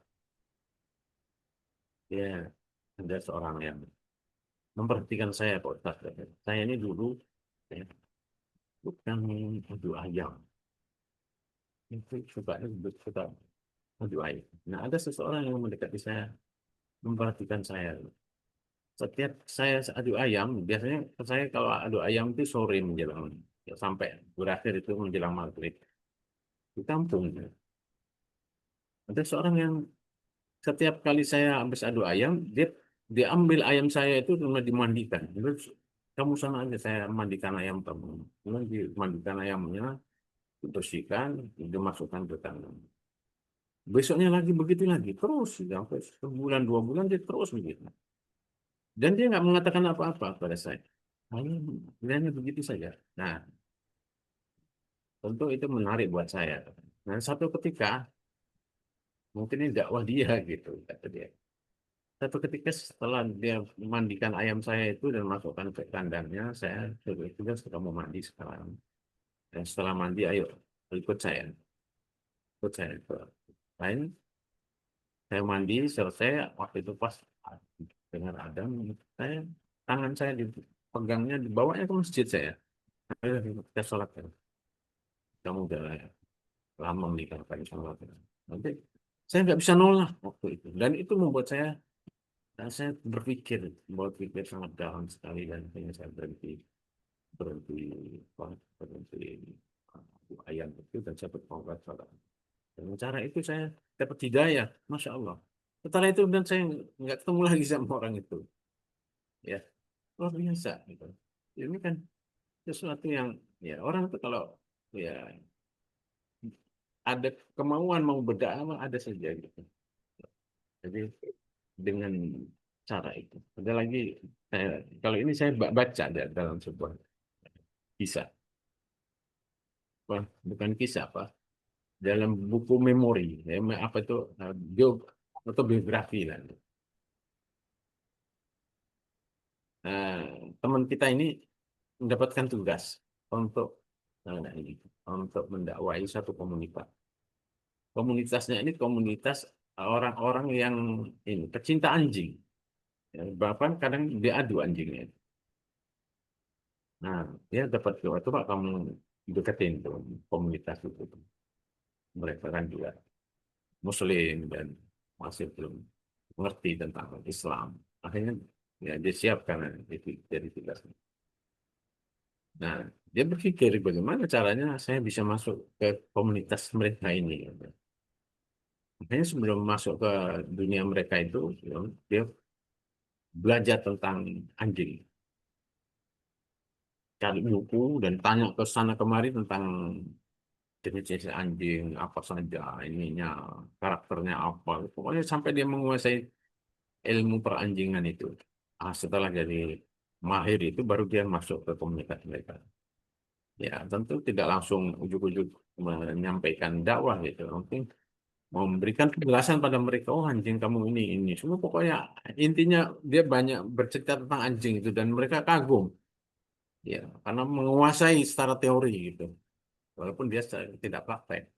Dia ada seorang yang memperhatikan saya, Pak Ustaz. Saya ini dulu ya, bukan adu ayam. Itu suka adu ayam. Nah, ada seseorang yang mendekati saya, memperhatikan saya. Setiap saya adu ayam, biasanya saya kalau adu ayam itu sore menjelang ya, sampai berakhir itu menjelang maghrib di kampung. Ya. Ada seorang yang setiap kali saya habis adu ayam, dia ambil ayam saya itu kemudian dimandikan. Terus kamu sana aja saya mandikan ayam kamu. Kemudian dimandikan ayamnya, dibersihkan, dimasukkan ke kandang. Besoknya lagi begitu lagi, terus sampai sebulan 2 bulan dia terus begitu. Dan dia nggak mengatakan apa-apa pada saya. Hanya begitu saja. Nah, tentu itu menarik buat saya. Nah, satu ketika mungkin ini dakwah dia gitu, kata dia. Satu ketika setelah dia memandikan ayam saya itu dan masukkan ke kandangnya, saya suruh itu kan sudah mau mandi sekarang. Dan setelah mandi, ayo ikut saya ke lain. Saya mandi selesai waktu itu pas dengar adhan, saya tangan saya dipegangnya dibawanya ke masjid saya. Ayo kita sholat ya. Kamu udah lama meninggalkan sholat. Ya. Nanti saya nggak bisa nolak waktu itu. Dan itu membuat saya berpikir sangat dalam sekali dan akhirnya saya berhenti berhenti ayam itu dan saya bertobat sholat. Dengan cara itu saya dapat hidayah, masya Allah. Setelah itu dan saya nggak ketemu lagi sama orang itu, ya luar biasa gitu. Ini kan sesuatu yang ya orang itu kalau ya ada kemauan mau berdakwah ada saja gitu. Jadi dengan cara itu. Ada lagi kalau ini saya baca dalam sebuah kisah, bukan kisah apa, dalam buku memori, ya, apa itu bio atau biografi lah. Nah, teman kita ini mendapatkan tugas untuk untuk mendakwai satu komunitas. Komunitasnya ini komunitas orang-orang yang ini pecinta anjing. Ya, bahkan kadang dia adu anjingnya. Nah, dia dapat coba kamu deketin tuh komunitas itu. Mereka kan juga Muslim dan masih belum mengerti tentang Islam. Akhirnya ya dia siapkan itu jadi tugasnya. Nah, dia berpikir bagaimana caranya saya bisa masuk ke komunitas mereka ini. Makanya sebelum masuk ke dunia mereka itu, ya, dia belajar tentang anjing, cari buku dan tanya ke sana kemari tentang jenis-jenis anjing, apa saja ininya, karakternya apa. Pokoknya sampai dia menguasai ilmu peranjingan itu. Setelah jadi mahir itu baru dia masuk ke komunitas mereka. Ya, tentu tidak langsung ujuk-ujuk menyampaikan dakwah gitu. Mungkin memberikan penjelasan pada mereka, oh anjing kamu ini. Semua pokoknya intinya dia banyak bercerita tentang anjing itu dan mereka kagum. Ya, karena menguasai secara teori gitu. Walaupun dia tidak praktek.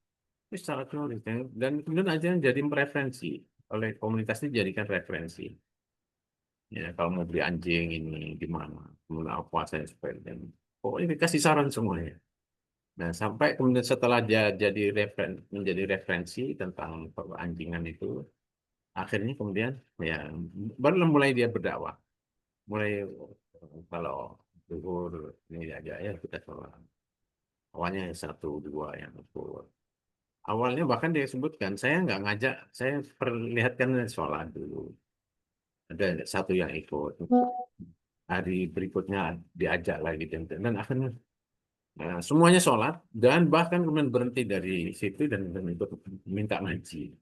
Tapi secara teori. Dan kemudian aja jadi referensi. Oleh komunitas ini dijadikan referensi. Ya, kalau mau beli anjing ini di mana, kemudian apa saya seperti ini. Pokoknya dikasih saran semuanya. Nah, sampai kemudian setelah dia menjadi referensi tentang anjingan itu, akhirnya kemudian ya baru mulai dia berdakwah. Mulai kalau zuhur ini aja ya kita sholat. Awalnya satu dua yang zuhur. Awalnya bahkan dia sebutkan saya nggak ngajak, saya perlihatkan sholat dulu. Ada satu yang ikut. Hari berikutnya diajak lagi dan akhirnya semuanya sholat dan bahkan kemudian berhenti dari situ dan ikut minta ngaji,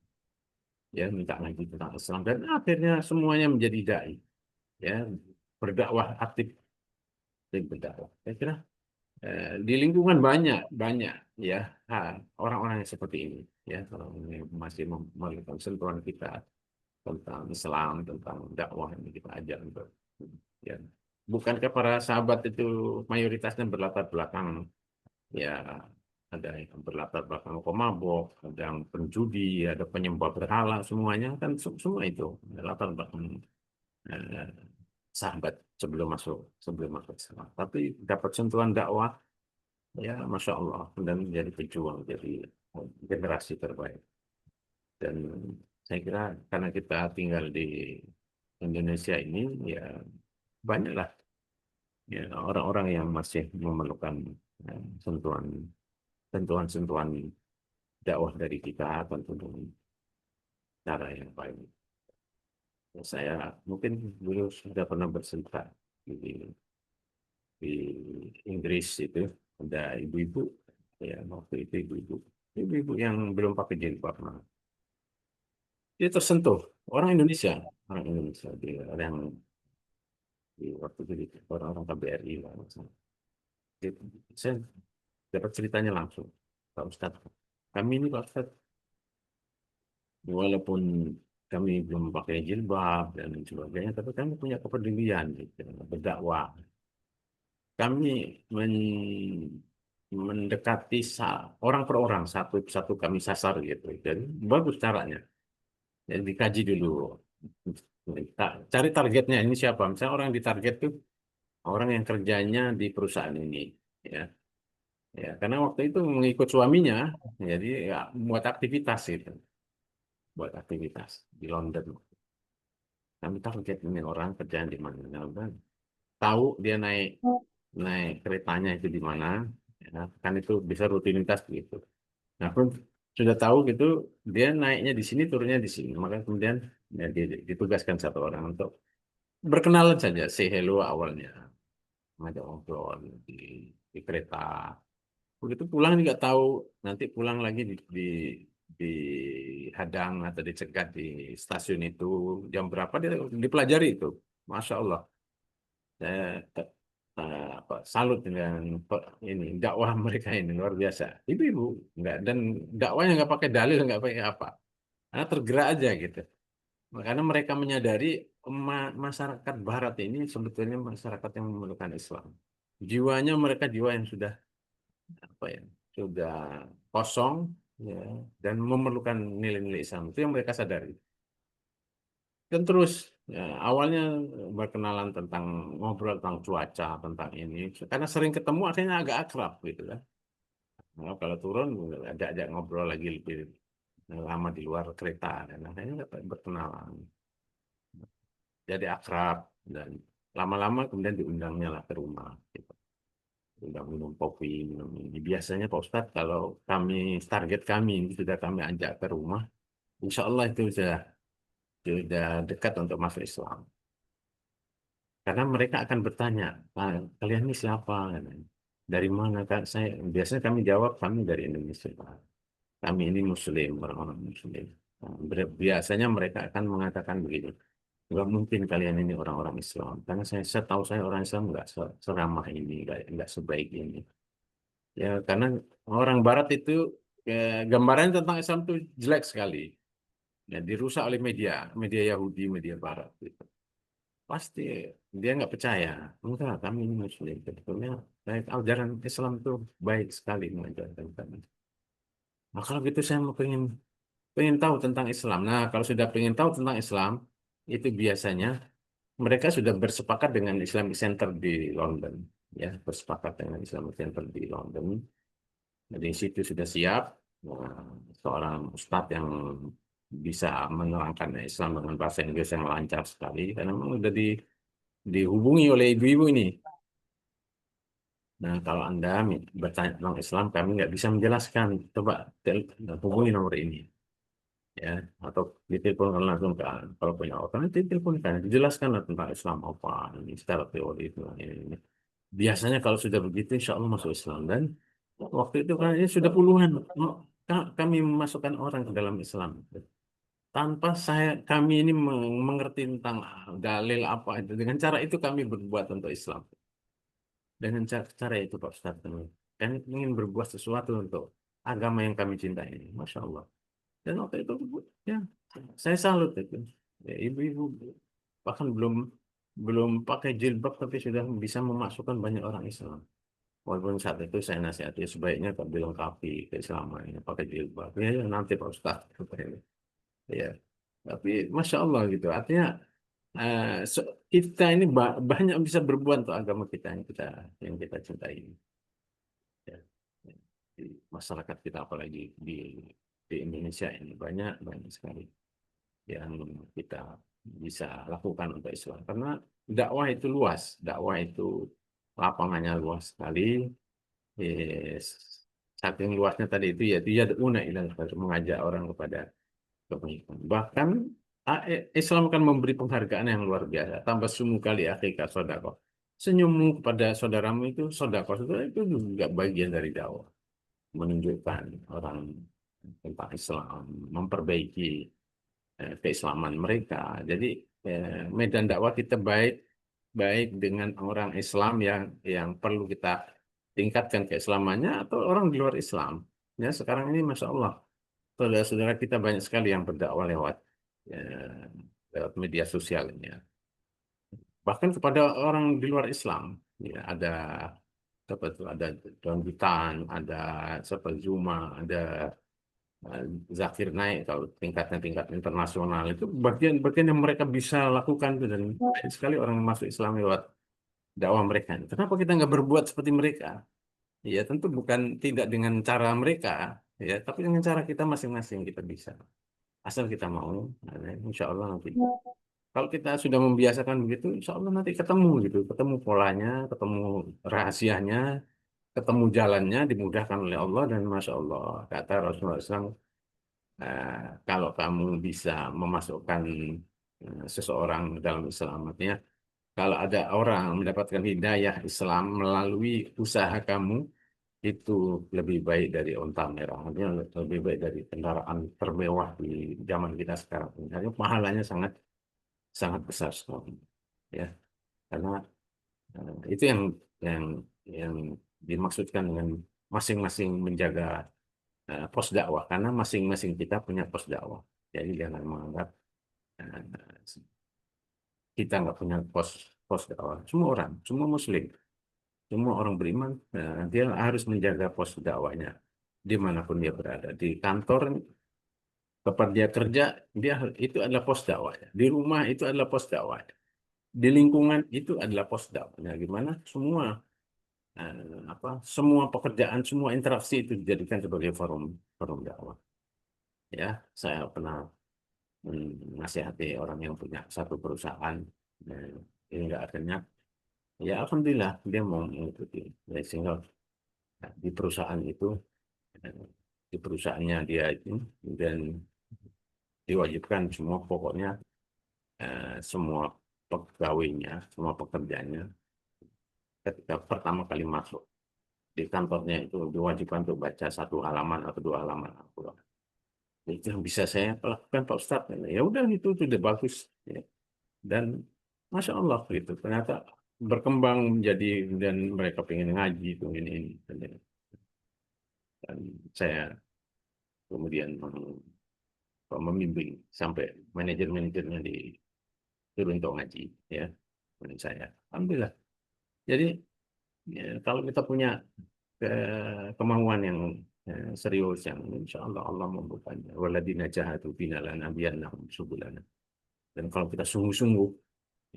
ya minta ngaji tentang Islam dan akhirnya semuanya menjadi dai, ya berdakwah aktif dan berdakwah. Saya kira di lingkungan banyak banyak ya orang-orang yang seperti ini, ya kalau ini masih melakukan sentuhan kita tentang Islam, tentang dakwah yang kita ajar untuk ya. Bukankah para sahabat itu mayoritasnya berlatar belakang ya ada yang berlatar belakang pemabok, ada yang penjudi, ada penyembah berhala, semuanya kan semua itu latar belakang eh, sahabat sebelum masuk Islam. Tapi dapat sentuhan dakwah, ya masya Allah dan jadi pejuang, jadi generasi terbaik. Dan saya kira karena kita tinggal di Indonesia ini, ya banyaklah ya orang-orang yang masih memerlukan sentuhan sentuhan-sentuhan dakwah dari kita tentu dengan cara yang baik. Ya, saya mungkin dulu sudah pernah bercerita di Inggris itu ada ibu-ibu ya waktu itu ibu-ibu yang belum pakai jilbab. Nah, dia tersentuh orang Indonesia yang di waktu itu orang-orang KBRI lah. Saya dapat ceritanya langsung Pak Ustadz. Kami ini Pak Ustadz walaupun kami belum pakai jilbab dan sebagainya, tapi kami punya kepedulian gitu, berdakwah. Kami mendekati orang per orang, satu satu kami sasar gitu. Jadi bagus caranya. Jadi dikaji dulu. Cari targetnya ini siapa? Misalnya orang yang ditarget tuh orang yang kerjanya di perusahaan ini, ya. Ya, karena waktu itu mengikut suaminya, jadi ya buat aktivitas itu, buat aktivitas di London. Kami target ini orang kerjaan di mana. Nah, tahu dia naik naik keretanya itu di mana, ya, kan itu bisa rutinitas gitu. Nah, pun sudah tahu gitu, dia naiknya di sini, turunnya di sini. Maka kemudian ya, ditugaskan satu orang untuk berkenalan saja, say hello awalnya, ngajak ngobrol di kereta. Begitu pulang juga tahu, nanti pulang lagi dihadang atau dicegat di stasiun itu jam berapa, dia dipelajari itu. Masya Allah. Saya salut dengan ini dakwah mereka ini luar biasa. Ibu-ibu nggak, dan dakwahnya nggak pakai dalil, nggak pakai apa, karena tergerak aja gitu. Karena mereka menyadari masyarakat Barat ini sebetulnya masyarakat yang memerlukan Islam. Jiwanya mereka jiwa yang sudah apa ya, sudah kosong, ya, dan memerlukan nilai-nilai Islam, itu yang mereka sadari. Dan terus ya, awalnya berkenalan tentang, ngobrol tentang cuaca, tentang ini, karena sering ketemu akhirnya agak akrab gitu kan. Nah, kalau turun ajak ngobrol lagi lebih lama di luar kereta, dan akhirnya dapat berkenalan, jadi akrab, dan lama-lama kemudian diundangnya lah ke rumah gitu. Undang minum kopi, minum ini. Biasanya Pak Ustadz, kalau kami, target kami ini sudah kami ajak ke rumah, insya Allah itu sudah dekat untuk masuk Islam. Karena mereka akan bertanya, "Ah, kalian ini siapa?" Katanya. Dari mana kan? Saya biasanya kami jawab, kami dari Indonesia, Pak. Kami ini Muslim, orang-orang Muslim. Nah, biasanya mereka akan mengatakan begini, nggak mungkin kalian ini orang-orang Islam, karena saya tahu saya orang Islam nggak seramah ini, nggak sebaik ini. Ya, karena orang Barat itu gambaran tentang Islam itu jelek sekali. Ya, dirusak oleh media, media Yahudi, media Barat. Gitu. Pasti dia nggak percaya. Enggak, kami ini Muslim. Sebetulnya baik, ajaran Islam itu baik sekali mengajarkan kami. Nah, kalau gitu saya mau pengen tahu tentang Islam. Nah, kalau sudah pengen tahu tentang Islam, itu biasanya mereka sudah bersepakat dengan Islamic Center di London. Ya, bersepakat dengan Islamic Center di London. Jadi situ sudah siap, nah, seorang ustadz yang bisa menerangkan Islam dengan bahasa Inggris yang lancar sekali, karena memang sudah dihubungi oleh ibu-ibu ini. Nah, kalau Anda bertanya tentang Islam, kami nggak bisa menjelaskan. Coba hubungi nomor ini, ya, atau ditelepon langsung ke, kalau punya orang itu telepon kan, dijelaskan tentang Islam apa ini secara teori itu. Ini. Biasanya kalau sudah begitu, insya Allah masuk Islam. Dan waktu itu kan ini sudah puluhan kami memasukkan orang ke dalam Islam tanpa kami ini mengerti tentang dalil apa itu. Dengan cara itu kami berbuat untuk Islam. Dengan cara itu Pak Ustadz, kami ingin berbuat sesuatu untuk agama yang kami cintai ini. Masya Allah. Dan waktu itu ya saya salut itu. Ya, ibu-ibu bahkan belum belum pakai jilbab tapi sudah bisa memasukkan banyak orang Islam. Walaupun saat itu saya nasihati sebaiknya tak dilengkapi keislamannya pakai jilbab. Ya, ya, nanti Pak Ustadz. Ya, tapi Masya Allah gitu. Artinya eh, kita ini banyak bisa berbuat untuk agama kita yang kita cintai ini. Ya. Ya. Di masyarakat kita apalagi di Indonesia ini banyak banyak sekali yang kita bisa lakukan untuk Islam. Karena dakwah itu luas, dakwah itu lapangannya luas sekali. Yes. Saking luasnya tadi itu ya dia mengajak orang kepada kebaikan. Bahkan Islam akan memberi penghargaan yang luar biasa. Tambah sumu kali akhikat sodako. Senyummu kepada saudaramu itu sodako. Itu juga bagian dari dakwah. Menunjukkan orang tentang Islam, memperbaiki keislaman mereka. Jadi medan dakwah kita baik baik dengan orang Islam yang perlu kita tingkatkan keislamannya atau orang di luar Islam. Ya sekarang ini Masya Allah saudara-saudara kita banyak sekali yang berdakwah eh, lewat media sosial ini. Ya. Bahkan kepada orang di luar Islam, ya, ada apa itu, ada Don ada seperti Zuma, ada eh, Zakir Naik kalau tingkatnya tingkat internasional itu bagian-bagian yang mereka bisa lakukan itu, dan banyak sekali orang yang masuk Islam lewat dakwah mereka. Kenapa kita nggak berbuat seperti mereka? Ya tentu bukan tidak dengan cara mereka, ya, tapi dengan cara kita masing-masing kita bisa. Asal kita mau, nah, insya Allah nanti. Kalau kita sudah membiasakan begitu, insya Allah nanti ketemu gitu, ketemu polanya, ketemu rahasianya, ketemu jalannya dimudahkan oleh Allah dan Masya Allah kata Rasulullah SAW, kalau kamu bisa memasukkan seseorang dalam Islam, artinya kalau ada orang mendapatkan hidayah Islam melalui usaha kamu, itu lebih baik dari onta merah, artinya lebih baik dari kendaraan termewah di zaman kita sekarang. Artinya pahalanya sangat sangat besar sekali, ya. Karena itu yang yang dimaksudkan dengan masing-masing menjaga pos dakwah, karena masing-masing kita punya pos dakwah. Jadi jangan menganggap eh, kita nggak punya pos pos dakwah. Semua orang, semua Muslim, semua orang beriman, dia harus menjaga pos dakwahnya dimanapun dia berada. Di kantor, tempat dia kerja, itu adalah pos dakwahnya. Di rumah itu adalah pos dakwahnya. Di lingkungan itu adalah pos dakwahnya. Gimana? Semua pekerjaan, semua interaksi itu dijadikan sebagai forum forum dakwah. Ya, saya pernah menasihati orang yang punya satu perusahaan, eh, hingga akhirnya, ya alhamdulillah dia mau mengikuti. Ya, sehingga di perusahaan itu, eh, di perusahaannya dia itu, dan diwajibkan semua pokoknya, semua pegawainya, semua pekerjaannya ketika pertama kali masuk di kantornya itu diwajibkan untuk baca satu halaman atau dua halaman Al-Quran. Itu yang bisa saya lakukan Pak Ustadz. Ya udah itu sudah bagus. Ya. Dan Masya Allah gitu. Ternyata berkembang menjadi, dan mereka pengen ngaji itu ini. Dan saya kemudian membimbing sampai manajer-manajernya turun untuk ngaji, ya, dengan saya. Alhamdulillah. Jadi ya, kalau kita punya kemauan yang serius, yang insya Allah Allah membukanya. Waladina jahadu bina lanabiyannahum subulana. Dan kalau kita sungguh-sungguh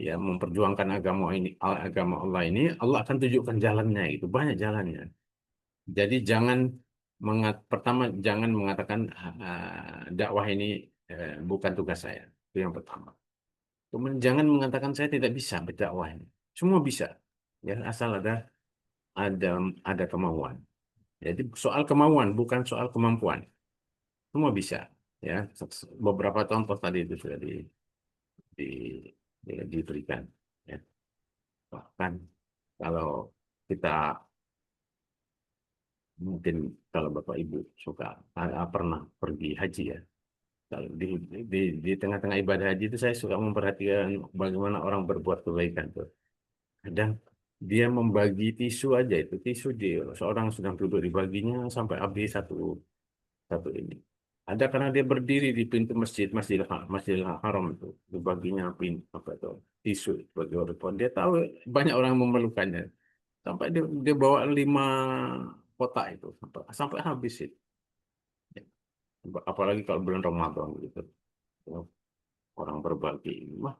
ya memperjuangkan agama Allah ini, Allah akan tunjukkan jalannya, itu banyak jalannya. Jadi pertama jangan mengatakan dakwah ini bukan tugas saya. Itu yang pertama. Kemudian jangan mengatakan saya tidak bisa berdakwah ini. Semua bisa. Ya, asal ada ada kemauan. Jadi soal kemauan bukan soal kemampuan. Semua bisa. Ya, beberapa contoh tadi itu sudah di, diberikan. Ya. Bahkan kalau kita mungkin, kalau Bapak Ibu suka pernah pergi haji ya. Kalau di tengah-tengah ibadah haji itu saya suka memperhatikan bagaimana orang berbuat kebaikan tuh. Kadang dia membagi tisu aja, itu tisu seorang sedang duduk dibaginya sampai habis satu satu ini. Ada karena dia berdiri di pintu Masjidil Haram itu, dibaginya pintu apa itu tisu bagi orang. Dia tahu banyak orang yang memerlukannya. Sampai dia bawa 5 kotak itu sampai habis itu. Apalagi kalau bulan Ramadan gitu. Orang berbagi. Wah,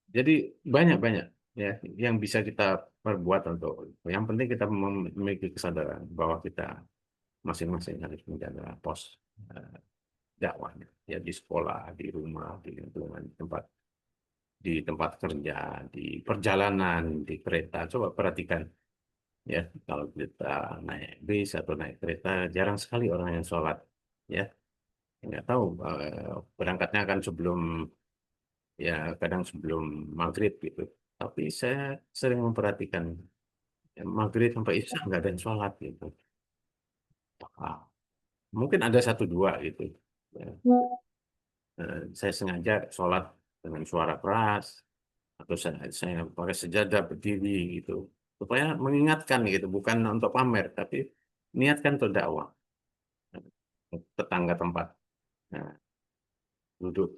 jadi banyak-banyak ya yang bisa kita perbuat untuk. Yang penting kita memiliki kesadaran bahwa kita masing-masing harus menjaga pos eh, dakwahnya. Ya di sekolah, di rumah, di lingkungan di tempat kerja, di perjalanan, di kereta. Coba perhatikan ya, kalau kita naik bis atau naik kereta, jarang sekali orang yang sholat. Ya, nggak tahu, berangkatnya kan sebelum, ya kadang sebelum maghrib gitu. Tapi saya sering memperhatikan ya, maghrib sampai isya nggak ada yang sholat gitu. Ah, mungkin ada satu dua gitu. Ya, saya sengaja sholat dengan suara keras, atau saya pakai sejadah berdiri gitu, supaya mengingatkan gitu, bukan untuk pamer, tapi niatkan untuk dakwah. Tetangga tempat nah, duduk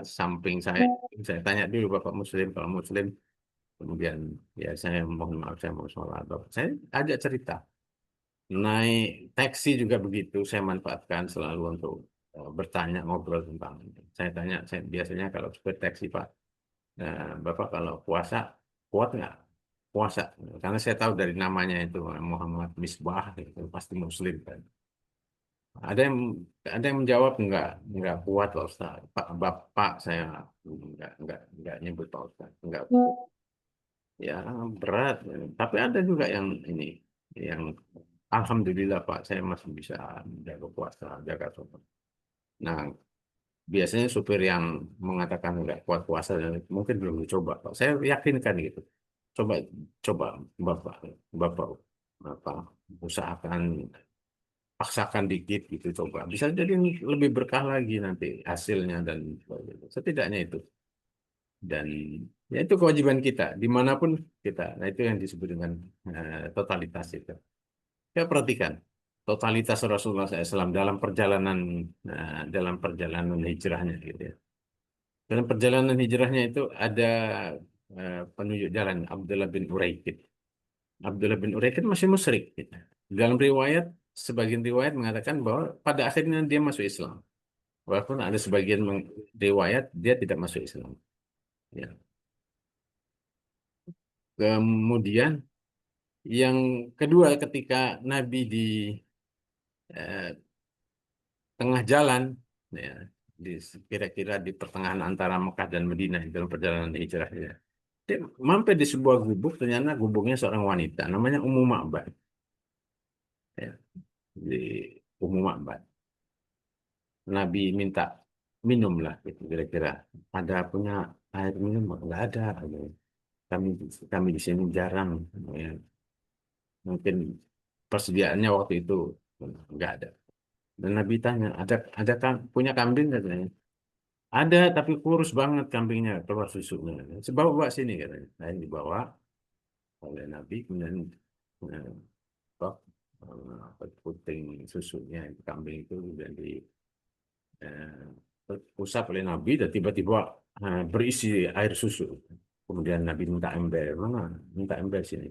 samping saya tanya dulu Bapak Muslim, kalau Muslim, kemudian ya saya mohon maaf saya mau sholat. Saya ajak cerita. Naik taksi juga begitu, saya manfaatkan selalu untuk bertanya, ngobrol tentang itu. Saya tanya, saya biasanya kalau supir taksi Pak, Bapak kalau puasa kuat nggak? Puasa, karena saya tahu dari namanya itu Muhammad Misbah, itu pasti Muslim kan. Ada yang ada yang menjawab nggak kuat Pak Ustaz. Pak Bapak saya nggak nyebut Pak Ustaz, nggak. ya berat. Tapi ada juga yang ini, yang alhamdulillah Pak, saya masih bisa jaga puasa, jaga sholat. Nah, biasanya supir yang mengatakan nggak kuat puasa mungkin belum dicoba Pak. Saya yakinkan gitu. Coba, coba Bapak, Bapak apa usahakan, paksakan dikit gitu, coba bisa jadi lebih berkah lagi nanti hasilnya dan sebagainya. Setidaknya itu. Dan ya itu kewajiban kita dimanapun kita. Nah itu yang disebut dengan totalitas itu. Ya perhatikan totalitas Rasulullah SAW dalam perjalanan hijrahnya gitu ya. Dalam perjalanan hijrahnya itu ada penunjuk jalan Abdullah bin Uraikid. Abdullah bin Uraikid masih musyrik gitu. Dalam riwayat, sebagian riwayat mengatakan bahwa pada akhirnya dia masuk Islam. Walaupun ada sebagian riwayat dia tidak masuk Islam. Ya. Kemudian yang kedua, ketika Nabi di eh, tengah jalan, ya, di kira-kira di pertengahan antara Mekah dan Madinah dalam perjalanan hijrahnya, dia mampir di sebuah gubuk. Ternyata gubuknya seorang wanita, namanya Ummu Ma'bad. Ya, di Ummu Ma'bad. Nabi minta minum lah, gitu, kira-kira. Ada punya air minum? Nggak ada. Kami kami di sini jarang. Ya. Mungkin persediaannya waktu itu nggak ada. Dan Nabi tanya, punya kambing katanya? Ada, tapi kurus banget kambingnya, keluar susunya. Bawa sini katanya. Nah, ini dibawa oleh Nabi, kemudian eh, apa, puting susunya itu kambing itu kemudian usap oleh Nabi dan tiba-tiba berisi air susu. Kemudian Nabi minta ember, mana? Minta ember sini.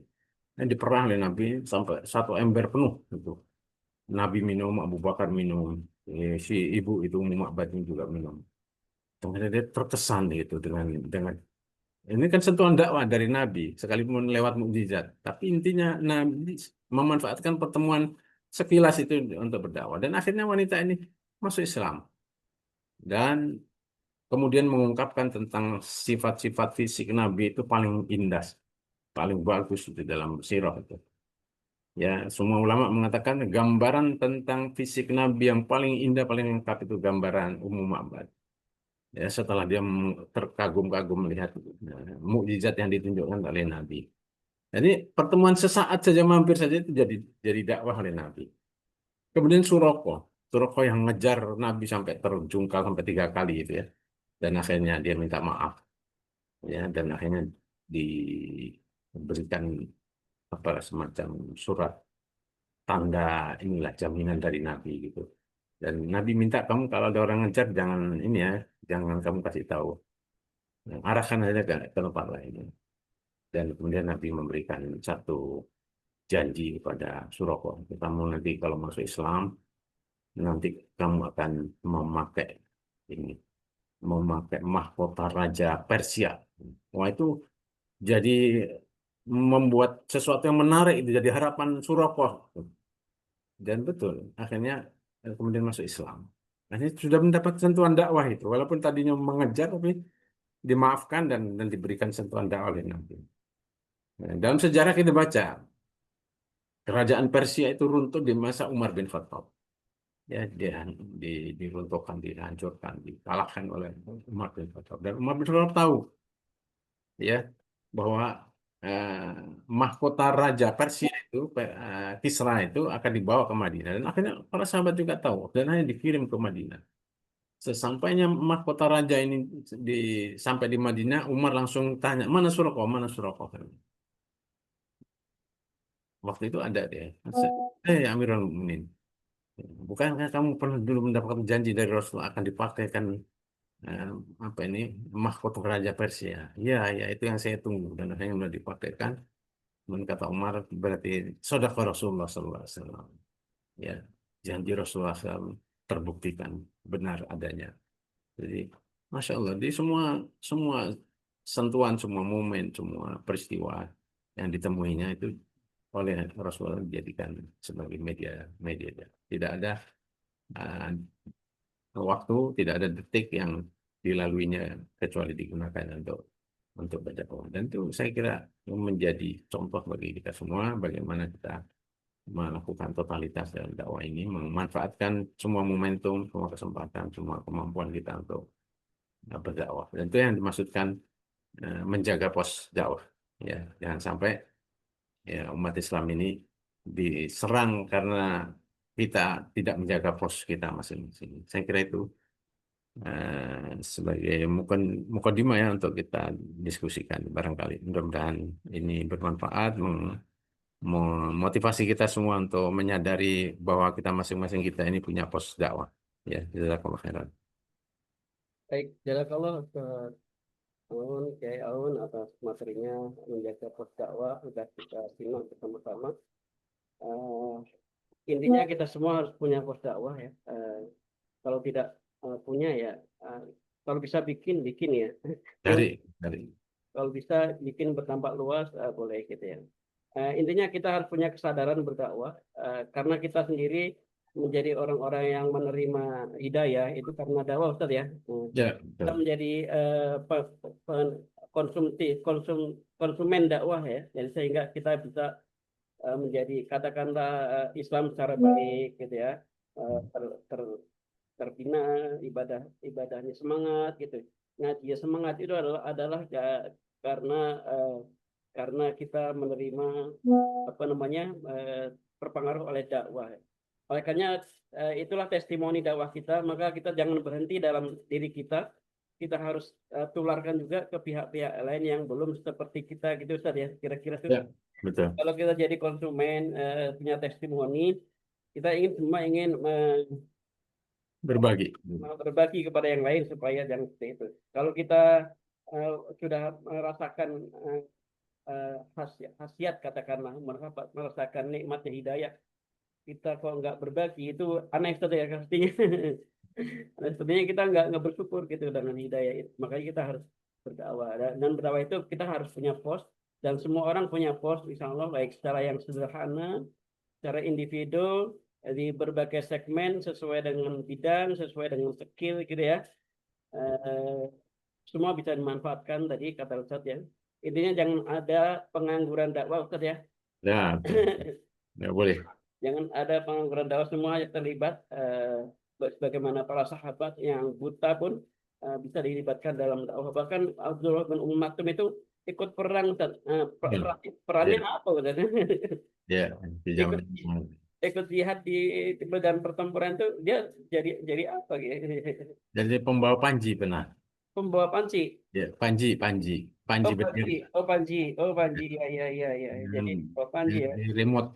Dan diperah oleh Nabi sampai satu ember penuh itu. Nabi minum, Abu Bakar minum, si ibu itu Muhammad juga minum. Kemudian dia terkesan itu dengan ini kan sentuhan dakwah dari Nabi, sekalipun lewat mukjizat. Tapi intinya Nabi memanfaatkan pertemuan sekilas itu untuk berdakwah. Dan akhirnya wanita ini masuk Islam. Dan kemudian mengungkapkan tentang sifat-sifat fisik Nabi itu paling indah, paling bagus di dalam sirah itu. Ya, semua ulama mengatakan gambaran tentang fisik Nabi yang paling indah, paling lengkap itu gambaran Ummu Ma'bad. Ya, setelah dia terkagum-kagum melihat mukjizat yang ditunjukkan oleh Nabi. Jadi pertemuan sesaat saja, mampir saja itu jadi dakwah oleh Nabi. Kemudian Suroko, Suroko yang ngejar Nabi sampai terjungkal sampai 3 kali itu ya. Dan akhirnya dia minta maaf, ya, dan akhirnya diberikan apa semacam surat tanda inilah jaminan dari Nabi gitu. Dan Nabi minta kamu kalau ada orang ngejar jangan ini ya, jangan kamu kasih tahu. Nah, arahkan aja ke tempat lain. Dan kemudian Nabi memberikan satu janji kepada Suroko. Kamu nanti kalau masuk Islam, nanti kamu akan memakai ini, memakai mahkota Raja Persia. Wah itu jadi membuat sesuatu yang menarik itu jadi harapan Suroko. Dan betul, akhirnya kemudian masuk Islam. Akhirnya sudah mendapat sentuhan dakwah itu, walaupun tadinya mengejar tapi dimaafkan dan diberikan sentuhan dakwah oleh Nabi. Nah, dalam sejarah kita baca kerajaan Persia itu runtuh di masa Umar bin Khattab. Ya, dia diruntuhkan, dihancurkan, dikalahkan oleh Umar bin Khattab. Dan Umar bin Khattab tahu ya bahwa eh, mahkota Raja Persia itu, Kisra itu akan dibawa ke Madinah. Dan akhirnya para sahabat juga tahu dan hanya dikirim ke Madinah. Sesampainya mahkota raja ini di, sampai di Madinah, Umar langsung tanya, mana Suroko, mana Suroko? Waktu itu ada dia. Amirul Mukminin, bukankah kamu pernah dulu mendapatkan janji dari Rasul akan dipakaikan eh, apa ini mahkota Raja Persia? Ya, ya itu yang saya tunggu dan akhirnya sudah dipakaikan. Dan kata Umar berarti sodaqah Rasulullah SAW. Ya, janji Rasulullah SAW terbuktikan benar adanya. Jadi, masya Allah, di semua semua sentuhan, semua momen, semua peristiwa yang ditemuinya itu oleh Rasulullah dijadikan sebagai media media. Tidak ada uh, waktu, tidak ada detik yang dilaluinya kecuali digunakan untuk untuk berdakwah. Dan itu saya kira menjadi contoh bagi kita semua bagaimana kita melakukan totalitas dalam dakwah ini, memanfaatkan semua momentum, semua kesempatan, semua kemampuan kita untuk berdakwah. Dan itu yang dimaksudkan menjaga pos dakwah. Ya, jangan sampai ya, umat Islam ini diserang karena kita tidak menjaga pos kita masing-masing. Saya kira itu sebagai mukadimah ya untuk kita diskusikan barangkali. Mudah-mudahan ini bermanfaat, memotivasi kita semua untuk menyadari bahwa kita masing-masing kita ini punya pos dakwah. Ya, jazakallahu khairan. Baik, jazakallah Ustaz Aun, Kiai Aun atas materinya menjaga pos dakwah sudah kita simak bersama-sama. Eh, Intinya kita semua harus punya pos dakwah ya. Kalau tidak punya ya, eh, kalau bisa bikin ya. Yang Dari. kalau bisa bikin berdampak luas boleh gitu ya. Intinya kita harus punya kesadaran berdakwah karena kita sendiri menjadi orang-orang yang menerima hidayah itu karena dakwah Ustaz ya. Ya, Kita betul. menjadi konsumen dakwah ya. Jadi sehingga kita bisa menjadi katakanlah Islam secara baik gitu ya. Eh, ter, ter- Terbina ibadahnya semangat gitu. Ngaji semangat itu adalah ya, karena karena kita menerima apa namanya terpengaruh oleh dakwah. Oleh karena itulah testimoni dakwah kita, maka kita jangan berhenti dalam diri kita. Kita harus tularkan juga ke pihak-pihak lain yang belum seperti kita gitu Ustaz ya. Kira-kira Ya, betul. kalau kita jadi konsumen punya testimoni, kita ingin Berbagi. mau berbagi kepada yang lain supaya jangan seperti itu. Kalau kita uh, sudah merasakan khasiat katakanlah merasakan nikmatnya hidayah, kita kok nggak berbagi itu aneh saja ya pastinya. Dan sebenarnya kita nggak bersyukur gitu dengan hidayah itu. Makanya kita harus berdakwah dan berdakwah itu kita harus punya pos dan semua orang punya pos insya Allah baik secara yang sederhana, secara individu di berbagai segmen sesuai dengan bidang, sesuai dengan skill gitu ya. Eh, Semua bisa dimanfaatkan tadi kata Ustadz ya. Intinya jangan ada pengangguran dakwah Ustadz ya. Ya, betul. Ya, boleh. Jangan ada pengangguran dakwah semua yang terlibat. Sebagaimana para sahabat yang buta pun bisa dilibatkan dalam dakwah. Bahkan Abdullah bin Maktum itu ikut perang Ustadz. Ya, Perannya ya, apa Ustadz? ya. Di Ikut zaman ikut jihad di medan pertempuran itu dia jadi apa gitu? jadi pembawa Panji pernah. Pembawa panci. Ya, Panji Oh berdiri. Panji, oh Panji, oh Panji, ya ya ya ya. Jadi oh Panji ya. Di remote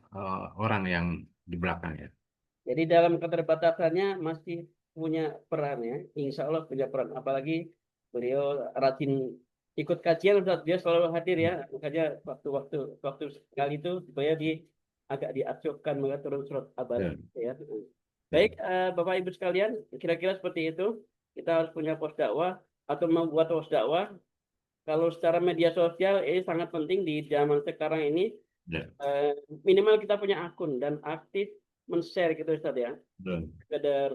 orang yang di belakang ya. Jadi dalam keterbatasannya masih punya peran ya. Insya Allah punya peran. Apalagi beliau rajin ikut kajian, Ustaz. Dia selalu hadir ya. Makanya waktu sekali itu beliau agak diacuhkan maka turun surat abad Ya, ya. ya. Baik, Bapak Ibu sekalian, kira-kira seperti itu. Kita harus punya pos dakwah atau membuat pos dakwah. Kalau secara media sosial ini sangat penting di zaman sekarang ini. Ya, eh, Minimal kita punya akun dan aktif men-share gitu Ustaz ya. betul. Sekedar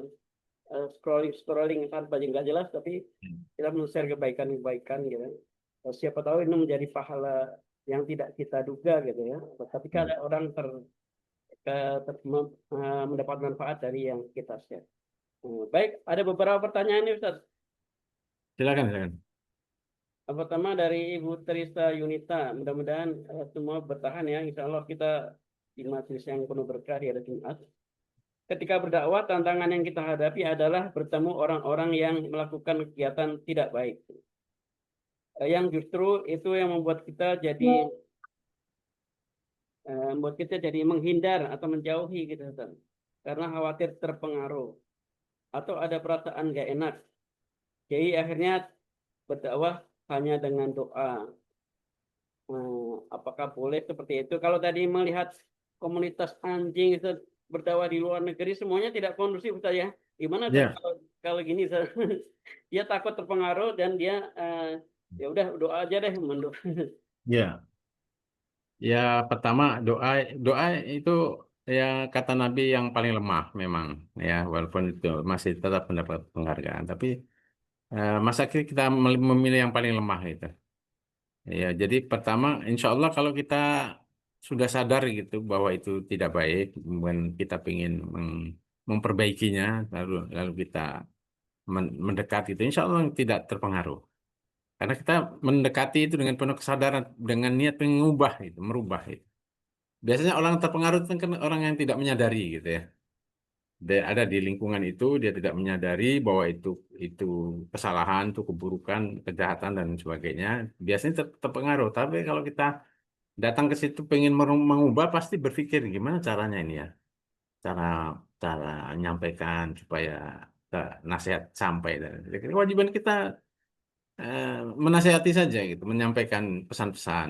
scrolling tanpa nggak jelas, tapi Ya, kita men-share kebaikan-kebaikan gitu. Siapa tahu ini menjadi pahala yang tidak kita duga gitu ya. Tapi ya. ada orang mendapat manfaat dari yang kita share. Baik, ada beberapa pertanyaan nih Ustaz. Silakan, silakan. Yang pertama dari Ibu Teresa Yunita. Mudah-mudahan semua bertahan ya. Insya Allah kita di majelis yang penuh berkah di hari Jumat. Ketika berdakwah, tantangan yang kita hadapi adalah bertemu orang-orang yang melakukan kegiatan tidak baik. Yang justru itu yang membuat kita jadi menghindar atau menjauhi gitu, Ustaz. Karena khawatir terpengaruh atau ada perasaan gak enak. Jadi akhirnya berdakwah hanya dengan doa. Apakah boleh seperti itu? Kalau tadi melihat komunitas anjing itu berdakwah di luar negeri semuanya tidak kondusif Ustaz ya. Gimana Ustaz Ya, kalau gini Ustaz? Dia takut terpengaruh dan dia ya udah doa aja deh mundur. ya. Ya, pertama doa doa itu ya kata Nabi yang paling lemah memang ya walaupun itu masih tetap mendapat penghargaan tapi masa kita memilih yang paling lemah itu Ya, jadi pertama, insya Allah kalau kita sudah sadar gitu bahwa itu tidak baik, kemudian kita ingin memperbaikinya, lalu kita mendekati itu, insya Allah tidak terpengaruh. Karena kita mendekati itu dengan penuh kesadaran, dengan niat mengubah itu, merubah itu. Biasanya orang terpengaruh itu kan orang yang tidak menyadari gitu ya. Dia ada di lingkungan itu, dia tidak menyadari bahwa itu kesalahan, itu keburukan, kejahatan dan sebagainya. Biasanya terpengaruh. Tapi kalau kita datang ke situ pengen mengubah, pasti berpikir gimana caranya ini ya, cara cara menyampaikan supaya nasihat sampai. Dan kewajiban kita eh, menasihati saja gitu, menyampaikan pesan-pesan.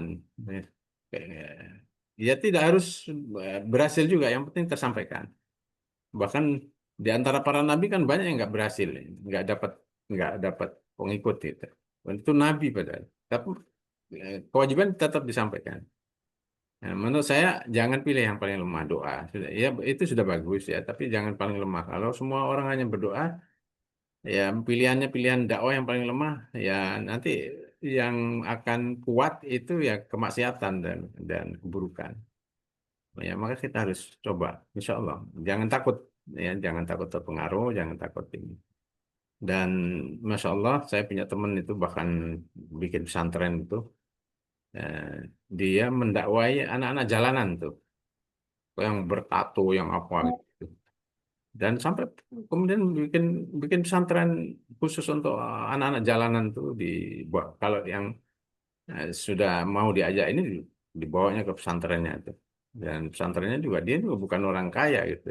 Eh, Ya tidak harus berhasil juga, yang penting tersampaikan. Bahkan di antara para nabi kan banyak yang nggak berhasil, nggak dapat nggak dapat pengikut itu. Dan itu nabi padahal. Tapi kewajiban tetap disampaikan. Nah, menurut saya jangan pilih yang paling lemah doa. Sudah, ya itu sudah bagus ya, tapi jangan paling lemah. Kalau semua orang hanya berdoa, ya pilihannya pilihan dakwah yang paling lemah, ya nanti yang akan kuat itu ya kemaksiatan dan keburukan. Ya, maka kita harus coba, insya Allah. Jangan takut, ya, jangan takut terpengaruh, jangan takut ini. Dan masya Allah, saya punya teman itu bahkan bikin pesantren itu, eh, dia mendakwai anak-anak jalanan tuh, yang bertato, yang apa gitu. Dan sampai kemudian bikin bikin pesantren khusus untuk anak-anak jalanan tuh kalau yang sudah mau diajak ini dibawanya ke pesantrennya itu. Dan pesantrennya juga dia juga bukan orang kaya gitu.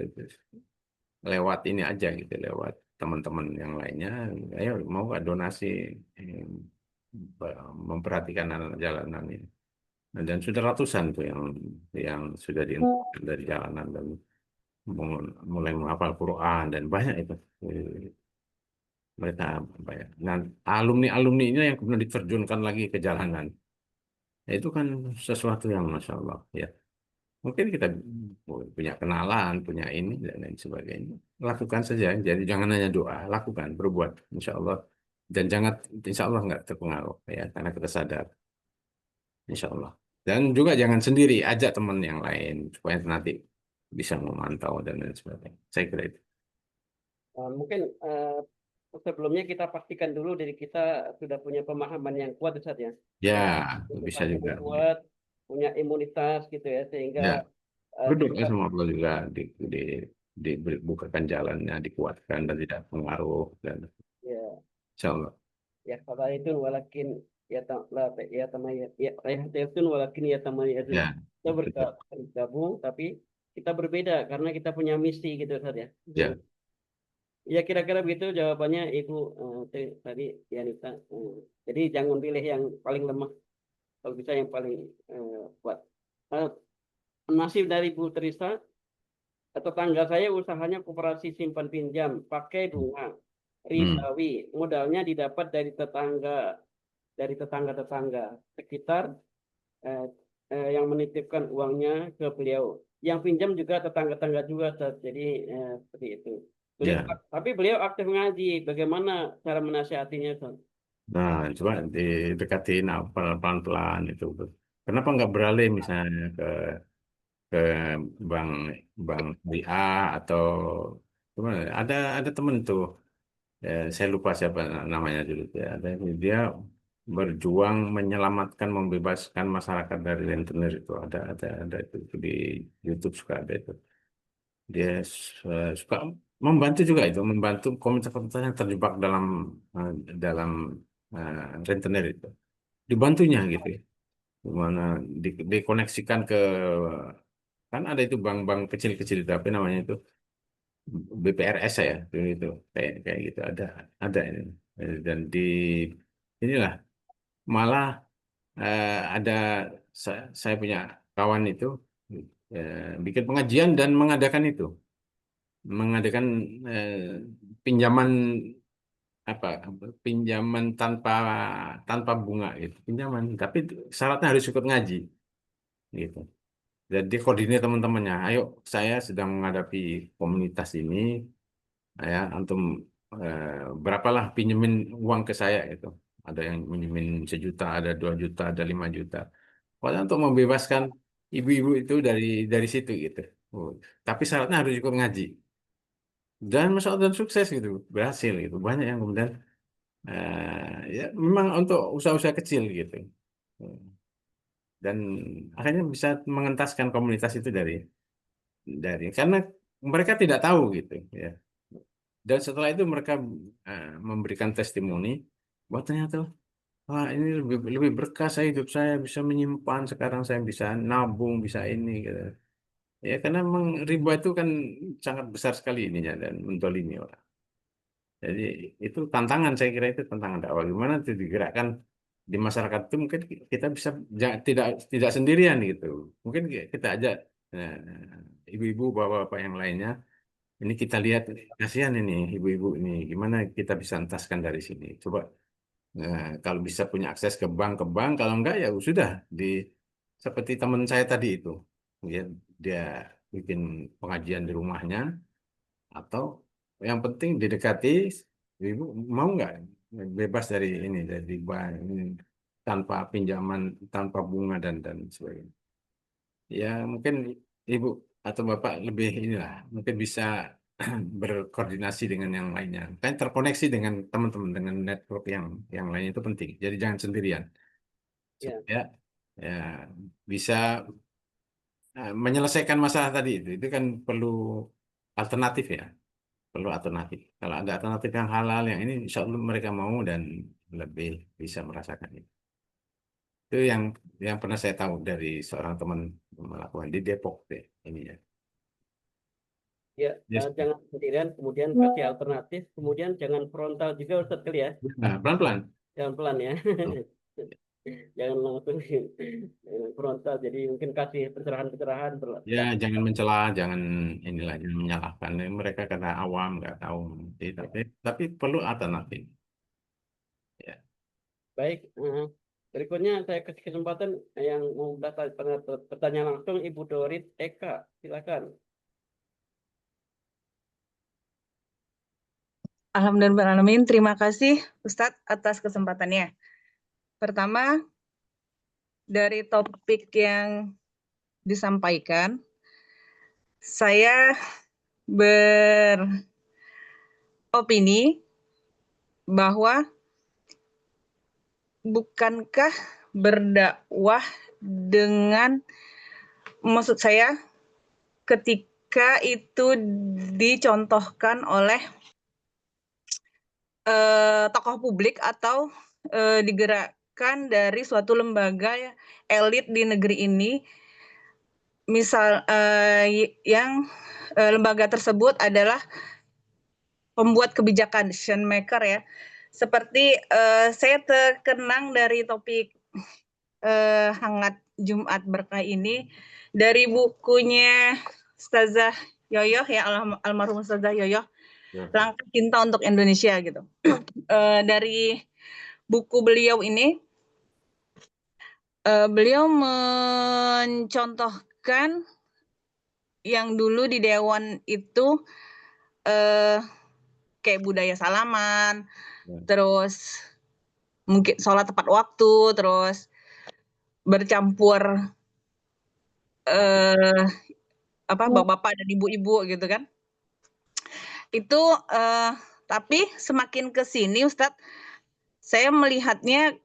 Lewat ini aja gitu, lewat teman-teman yang lainnya, ayo mau nggak donasi eh, memperhatikan anak jalanan ini. Nah, dan sudah ratusan tuh yang sudah diinfokan dari jalanan dan mulai menghafal Quran dan banyak itu. Eh, Mereka banyak. Nah, alumni-alumninya yang kemudian diterjunkan lagi ke jalanan. Ya, itu kan sesuatu yang masya Allah ya. Mungkin kita punya kenalan, punya ini dan lain sebagainya. Lakukan saja. Jadi jangan hanya doa, lakukan, berbuat, insya Allah. Dan jangan, insya Allah nggak terpengaruh ya, karena kita sadar, insya Allah. Dan juga jangan sendiri, ajak teman yang lain supaya nanti bisa memantau dan lain sebagainya. Saya kira itu. Mungkin sebelumnya kita pastikan dulu diri kita sudah punya pemahaman yang kuat Ustaz ya. Ya, Ya, bisa motivasi juga. yang kuat, punya imunitas gitu ya, sehingga Ya, berdoa kita sama Allah juga dibukakan jalannya, dikuatkan dan tidak pengaruh dan ya insya Allah. ya kata itu walakin ya ya itu walakin ya tamayazun. Ya, Kita betul. bergabung tapi kita berbeda karena kita punya misi gitu Ustaz ya. Ya, Ya kira-kira begitu jawabannya Ibu tadi Yanita. Jadi jangan pilih yang paling lemah, kalau bisa yang paling kuat. Eh, Nasib dari Bu Teresa, tetangga saya usahanya koperasi simpan pinjam, pakai bunga, hmm, ribawi, modalnya didapat dari tetangga-tetangga sekitar eh, yang menitipkan uangnya ke beliau. Yang pinjam juga tetangga-tetangga juga, Ustaz. Jadi seperti itu. ya. Tapi beliau aktif ngaji. Bagaimana cara menasihatinya, Ustaz? Nah, coba didekatin pelan-pelan itu. Kenapa nggak beralih misalnya ke bank bank BA atau gimana? Ada temen tuh, saya lupa siapa namanya dulu tuh ya. Dia berjuang menyelamatkan, membebaskan masyarakat dari rentenir itu. Ada itu di YouTube suka ada itu. Dia suka membantu juga itu, membantu komunitas-komunitas yang terjebak eh, dalam rentenir itu. Dibantunya gitu ya. Gimana dikoneksikan ke kan ada itu bank-bank kecil-kecil itu apa namanya itu BPRS ya itu kayak kayak gitu ada ini. Dan inilah malah ada saya punya kawan itu bikin pengajian dan mengadakan eh, pinjaman apa pinjaman tanpa bunga gitu pinjaman tapi syaratnya harus ikut ngaji gitu. Jadi koordinir teman-temannya, ayo saya sedang menghadapi komunitas ini, ya antum berapalah pinjemin uang ke saya gitu. ada yang minjemin 1 juta, ada 2 juta, ada 5 juta. Pokoknya untuk membebaskan ibu-ibu itu dari situ gitu. Oh, tapi syaratnya harus ikut ngaji. Dan masya Allah dan sukses gitu, berhasil gitu. Banyak yang kemudian ya memang untuk usaha-usaha kecil gitu. Dan akhirnya bisa mengentaskan komunitas itu dari karena mereka tidak tahu gitu ya. Dan setelah itu mereka memberikan testimoni bahwa ternyata wah ini lebih berkah saya hidup saya bisa menyimpan sekarang saya bisa nabung bisa ini gitu. Ya karena memang riba itu kan sangat besar sekali ininya dan mendolimi orang. Jadi itu tantangan saya kira itu tantangan dakwah gimana itu digerakkan di masyarakat itu mungkin kita bisa tidak sendirian gitu. Mungkin kita ajak ibu-ibu bapak-bapak yang lainnya. Ini kita lihat kasihan ini ibu-ibu ini gimana kita bisa entaskan dari sini. Coba kalau bisa punya akses ke bank kalau enggak ya sudah di seperti teman saya tadi itu. Dia bikin pengajian di rumahnya atau yang penting didekati ibu mau nggak bebas dari ini dari bank ini, tanpa pinjaman tanpa bunga dan sebagainya. Ya mungkin ibu atau bapak lebih inilah mungkin bisa berkoordinasi dengan yang lainnya. Kan terkoneksi dengan teman-teman dengan network yang lain itu penting. Jadi jangan sendirian Ya, supaya ya bisa menyelesaikan masalah tadi itu. Itu kan perlu alternatif ya, perlu alternatif. Kalau ada alternatif yang halal yang ini, insya Allah mereka mau dan lebih bisa merasakan itu. Itu yang pernah saya tahu dari seorang teman melakukan di Depok deh ini ya. ya, Yes. jangan sendirian, kemudian kasih alternatif, kemudian jangan frontal juga Ustadz kali ya, Nah, pelan-pelan. jangan pelan ya. Jangan langsung frontal, jadi mungkin kasih pencerahan-pencerahan Ya, jangan mencela, jangan inilah, jangan menyalahkan. Mereka karena awam, nggak tahu. Tapi perlu alternatif. Ya. baik. Berikutnya saya kasih kesempatan yang mau bertanya langsung Ibu Dorit Eka, silakan. Alhamdulillahirrahmanirrahim. Terima kasih Ustadz atas kesempatannya. Pertama, dari topik yang disampaikan, saya beropini bahwa bukankah berdakwah dengan, maksud saya, ketika itu dicontohkan oleh tokoh publik atau digerakkan dari suatu lembaga elit di negeri ini, misal yang lembaga tersebut adalah pembuat kebijakan, decision maker ya. Seperti saya terkenang dari topik hangat Jumat Berkah ini dari bukunya Ustazah Yoyoh ya, almarhum Ustazah Yoyoh, Langkah Cinta untuk Indonesia gitu. Dari buku beliau ini, beliau mencontohkan yang dulu di Dewan itu kayak budaya salaman, terus mungkin sholat tepat waktu, terus bercampur bapak-bapak dan ibu-ibu gitu kan. Itu tapi semakin ke sini Ustadz, saya melihatnya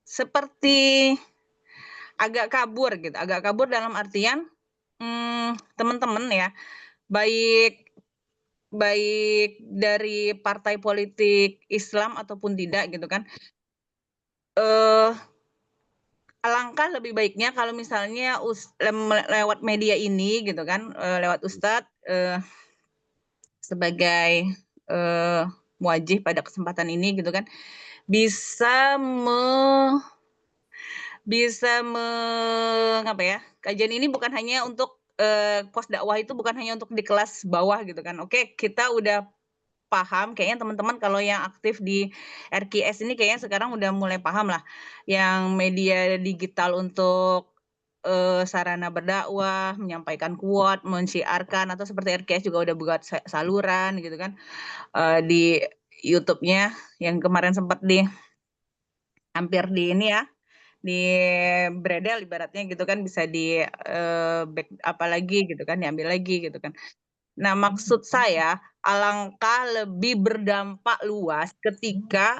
seperti agak kabur gitu, agak kabur dalam artian teman-teman ya, baik dari partai politik Islam ataupun tidak gitu kan, alangkah lebih baiknya kalau misalnya lewat media ini gitu kan, lewat Ustadz sebagai muwajih pada kesempatan ini gitu kan, bisa apa ya, kajian ini bukan hanya untuk pos dakwah itu bukan hanya untuk di kelas bawah gitu kan. Oke, kita udah paham kayaknya teman-teman kalau yang aktif di RKS ini kayaknya sekarang udah mulai paham lah yang media digital untuk sarana berdakwah, menyampaikan quote, mensiarkan atau seperti RKS juga udah buat saluran gitu kan. Di YouTube-nya yang kemarin sempat hampir di ini ya, di bredel ibaratnya gitu kan, bisa back apa lagi gitu kan, diambil lagi gitu kan. Nah, maksud saya alangkah lebih berdampak luas ketika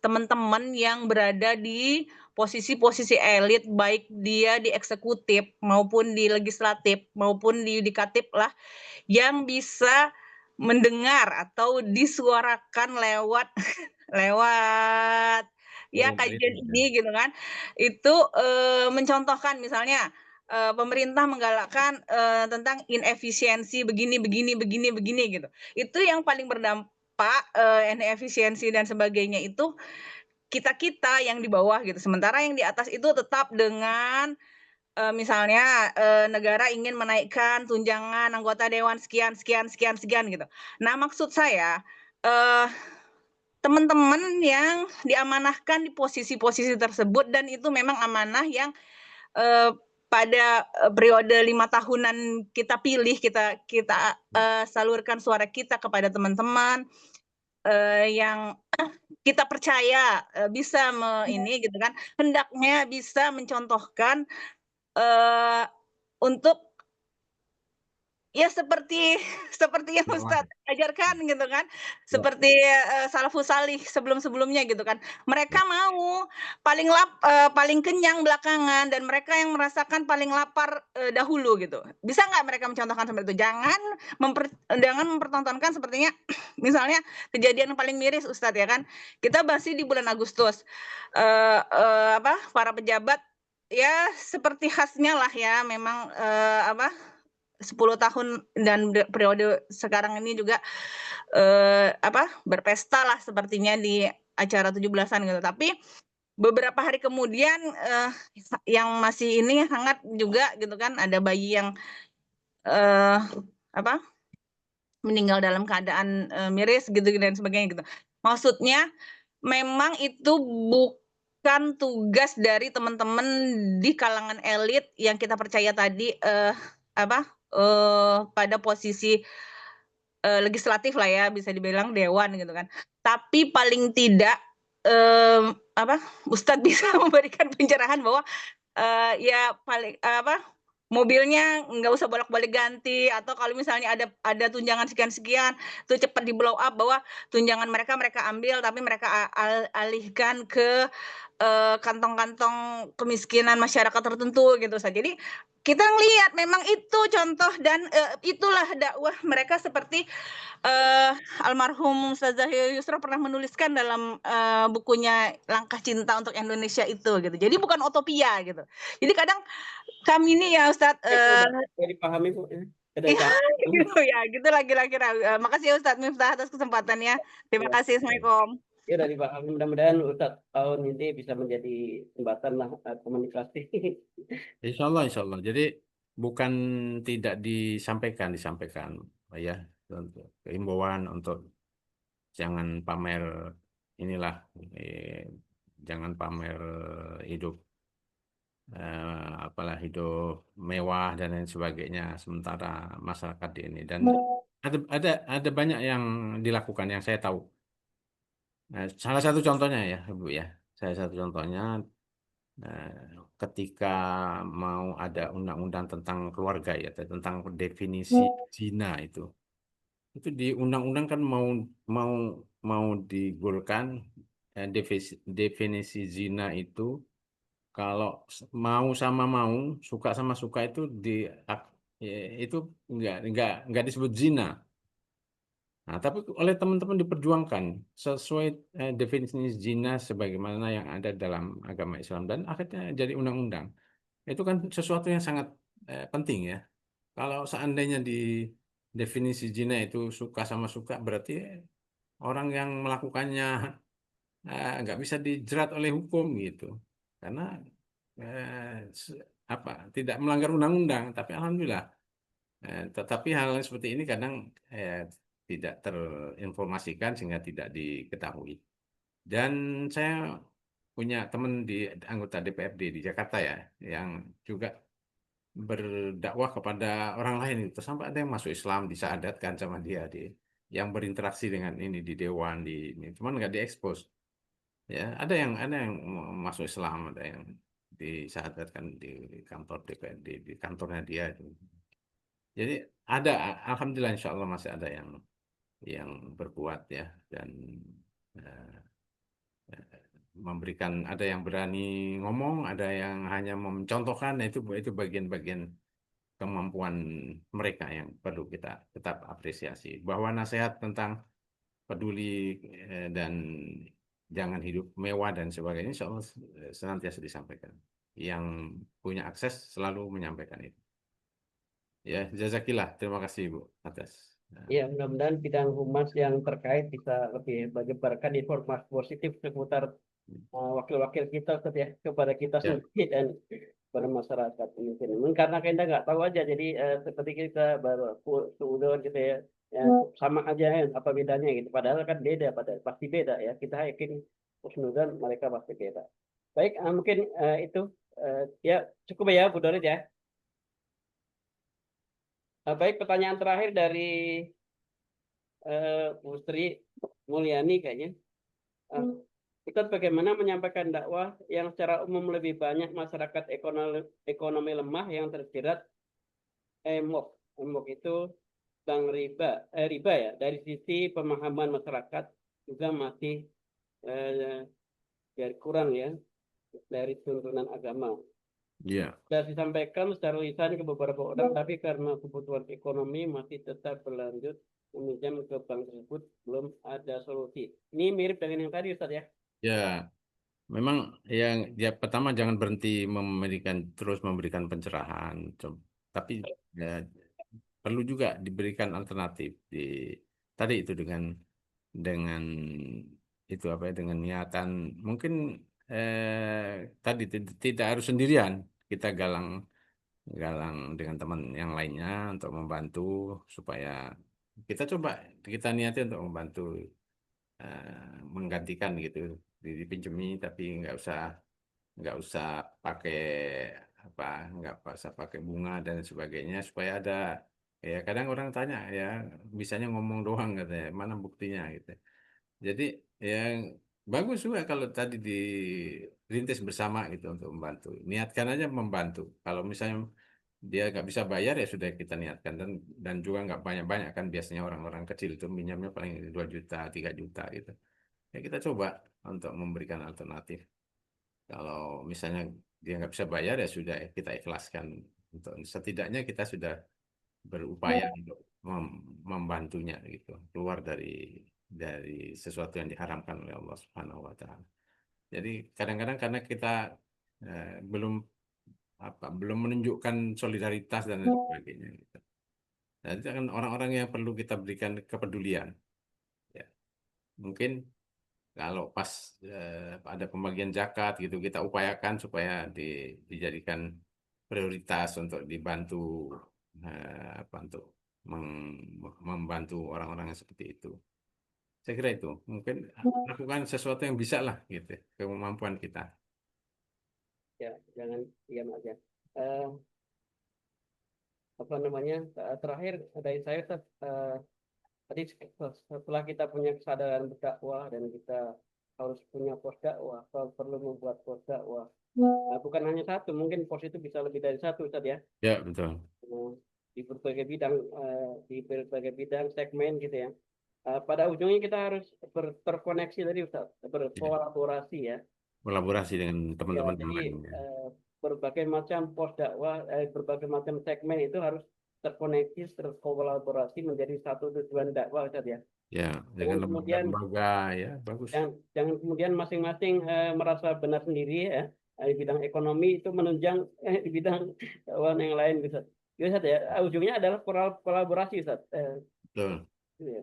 teman-teman yang berada di posisi-posisi elit, baik dia di eksekutif maupun di legislatif maupun di yudikatif lah, yang bisa mendengar atau disuarakan lewat lewat ya Forum kajian ini, ini gitu kan. Itu mencontohkan misalnya pemerintah menggalakkan tentang inefisiensi begini begini begini begini gitu. Itu yang paling berdampak inefisiensi dan sebagainya itu kita-kita yang di bawah gitu. Sementara yang di atas itu tetap dengan misalnya negara ingin menaikkan tunjangan anggota dewan sekian sekian sekian sekian gitu. Nah, maksud saya eh teman-teman yang diamanahkan di posisi-posisi tersebut dan itu memang amanah yang pada periode 5 tahunan kita pilih, kita salurkan suara kita kepada teman-teman yang kita percaya bisa ini gitu kan, hendaknya bisa mencontohkan untuk ya seperti seperti yang bawah. Ustadz ajarkan gitu kan, Ya, seperti salafus salih sebelum-sebelumnya gitu kan. Mereka ya. mau paling kenyang belakangan dan mereka yang merasakan paling lapar dahulu gitu. Bisa nggak mereka mencontohkan seperti itu? Jangan mempertontonkan sepertinya misalnya kejadian yang paling miris Ustadz ya kan. Kita masih di bulan Agustus. Para pejabat ya seperti khasnya lah ya memang 10 tahun dan periode sekarang ini juga berpesta lah sepertinya di acara 17-an gitu. Tapi beberapa hari kemudian yang masih ini hangat juga gitu kan, ada bayi yang eh, apa meninggal dalam keadaan miris gitu dan sebagainya gitu. Maksudnya memang itu bukan tugas dari teman-teman di kalangan elit yang kita percaya tadi pada posisi legislatif lah ya, bisa dibilang dewan gitu kan. Tapi paling tidak Ustadz bisa memberikan pencerahan bahwa ya paling mobilnya nggak usah bolak-balik ganti atau kalau misalnya ada tunjangan sekian-sekian itu cepat di blow up bahwa tunjangan mereka ambil tapi mereka alihkan ke kantong-kantong kemiskinan masyarakat tertentu gitu saja. Jadi kita ngelihat memang itu contoh dan itulah dakwah mereka seperti almarhum Ustazah Yusra pernah menuliskan dalam bukunya Langkah Cinta untuk Indonesia itu gitu. Jadi bukan utopia gitu. Jadi kadang kami ini ya Ustadz Jadi dipahami Bu ya. Ada ya, cara. gitu ya, gitulah kira-kira. Makasih ya Ustadz Miftah atas kesempatannya. Terima Ya, kasih. Assalamualaikum. ya udah dipahami. Mudah-mudahan Ustadz tahun ini bisa menjadi jembatan lah komunikasi. Insya Allah. Jadi bukan tidak disampaikan ya, untuk himbauan untuk jangan pamer inilah, jangan pamer hidup, apalah hidup mewah dan lain sebagainya sementara masyarakat di ini, dan ada banyak yang dilakukan yang saya tahu. Nah, salah satu contohnya ya Bu ya, salah satu contohnya ketika mau ada undang-undang tentang keluarga ya, tentang definisi zina itu di undang-undang kan mau mau mau digolkan definisi zina itu, kalau mau sama mau, suka sama suka itu itu nggak disebut zina. Nah, tapi oleh teman-teman diperjuangkan sesuai definisi zina sebagaimana yang ada dalam agama Islam dan akhirnya jadi undang-undang. Itu kan sesuatu yang sangat penting ya. Kalau seandainya di definisi zina itu suka sama suka, berarti orang yang melakukannya nggak bisa dijerat oleh hukum gitu. Karena tidak melanggar undang-undang. Tapi alhamdulillah, tetapi hal seperti ini kadang tidak terinformasikan sehingga tidak diketahui. Dan saya punya teman di anggota DPRD di Jakarta ya, yang juga berdakwah kepada orang lain itu sampai ada yang masuk Islam disyahadatkan sama dia yang berinteraksi dengan ini di dewan di ini, cuman nggak diekspos. Ya, ada yang masuk Islam, ada yang disadarkan di kantor DPRD, di kantornya dia itu. Jadi ada, alhamdulillah insya Allah masih ada yang berbuat ya, dan eh, memberikan, ada yang berani ngomong, ada yang hanya mencontohkan. Nah, itu bagian-bagian kemampuan mereka yang perlu kita tetap apresiasi. Bahwa nasihat tentang peduli dan jangan hidup mewah dan sebagainya, insya Allah senantiasa disampaikan. Yang punya akses selalu menyampaikan itu. Ya, jazakillah. Terima kasih Ibu atas. Ya, mudah-mudahan bidang humas yang terkait bisa lebih menyebarkan informasi positif seputar wakil-wakil kita Ustaz, ya, kepada kita Ya, sendiri dan kepada masyarakat mungkin karena kita nggak tahu aja, jadi seperti kita baru suudon gitu ya, ya sama aja ya, apa bedanya gitu, padahal kan beda, pasti beda ya, kita yakin husnuzon mereka pasti beda. Baik, mungkin itu ya cukup ya Bu Dorit ya. Baik, pertanyaan terakhir dari Bu Sri Mulyani kayaknya. Ustaz, bagaimana menyampaikan dakwah yang secara umum lebih banyak masyarakat ekonomi lemah yang terjerat emok. Emok itu bank riba ya. Dari sisi pemahaman masyarakat juga masih kurang ya dari tuntunan agama. ya, Sudah disampaikan secara lisan ke beberapa orang, tapi karena kebutuhan ekonomi masih tetap berlanjut meminjam ke bank tersebut, belum ada solusi. Ini mirip dengan yang tadi Ustaz ya. ya. Memang yang ya pertama jangan berhenti terus memberikan pencerahan, tapi ya, perlu juga diberikan alternatif tadi itu dengan itu apa ya, dengan niatan mungkin tadi tidak harus sendirian, kita galang galang dengan teman yang lainnya untuk membantu supaya kita niatnya untuk membantu, menggantikan gitu, dipinjemi tapi nggak usah pakai apa, nggak usah pakai bunga dan sebagainya, supaya ada, ya kadang orang tanya ya, bisanya ngomong doang katanya, mana buktinya gitu. Jadi yang bagus juga kalau tadi dirintis bersama gitu untuk membantu, niatkan aja membantu. Kalau misalnya dia nggak bisa bayar ya sudah, kita niatkan, dan juga nggak banyak-banyak kan, biasanya orang-orang kecil itu minjamnya paling 2 juta 3 juta gitu. Ya kita coba untuk memberikan alternatif. Kalau misalnya dia nggak bisa bayar ya sudah, kita ikhlaskan. Untuk setidaknya kita sudah berupaya untuk membantunya gitu, keluar dari sesuatu yang diharamkan oleh Allah Subhanahu wa taala. Jadi kadang-kadang karena kita belum menunjukkan solidaritas dan lain sebagainya gitu. Dan itu kan orang-orang yang perlu kita berikan kepedulian. Ya. Mungkin kalau pas ada pembagian zakat gitu, kita upayakan supaya dijadikan prioritas untuk dibantu, untuk membantu orang-orang yang seperti itu. Saya kira itu mungkin lakukan sesuatu yang bisa lah gitu, kemampuan kita. Ya, jangan diam aja. Eh, apa namanya? Terakhir dari saya Ustaz, tadi setelah kita punya kesadaran berdakwah dan kita harus punya pos dakwah, perlu membuat pos dakwah. Bukan hanya satu, mungkin pos itu bisa lebih dari satu Ustaz ya. Ya, betul. Di berbagai bidang, segmen gitu ya. Pada ujungnya kita harus terkoneksi tadi Ustaz, Ya. berkolaborasi ya. Kolaborasi dengan Ya, teman-teman yang jadi lainnya. berbagai macam pos dakwah, berbagai macam segmen itu harus terkoneksi, terkolaborasi menjadi satu tujuan dakwah Ustaz ya. Ya, dengan Jangan kemudian lembaga-lembaga ya bagus. jangan kemudian masing-masing merasa benar sendiri ya, di bidang ekonomi itu menunjang di bidang dakwah yang lain Ustaz. Ya, Ustaz ya, ujungnya adalah kolaborasi Ustaz. Betul. Gitu ya.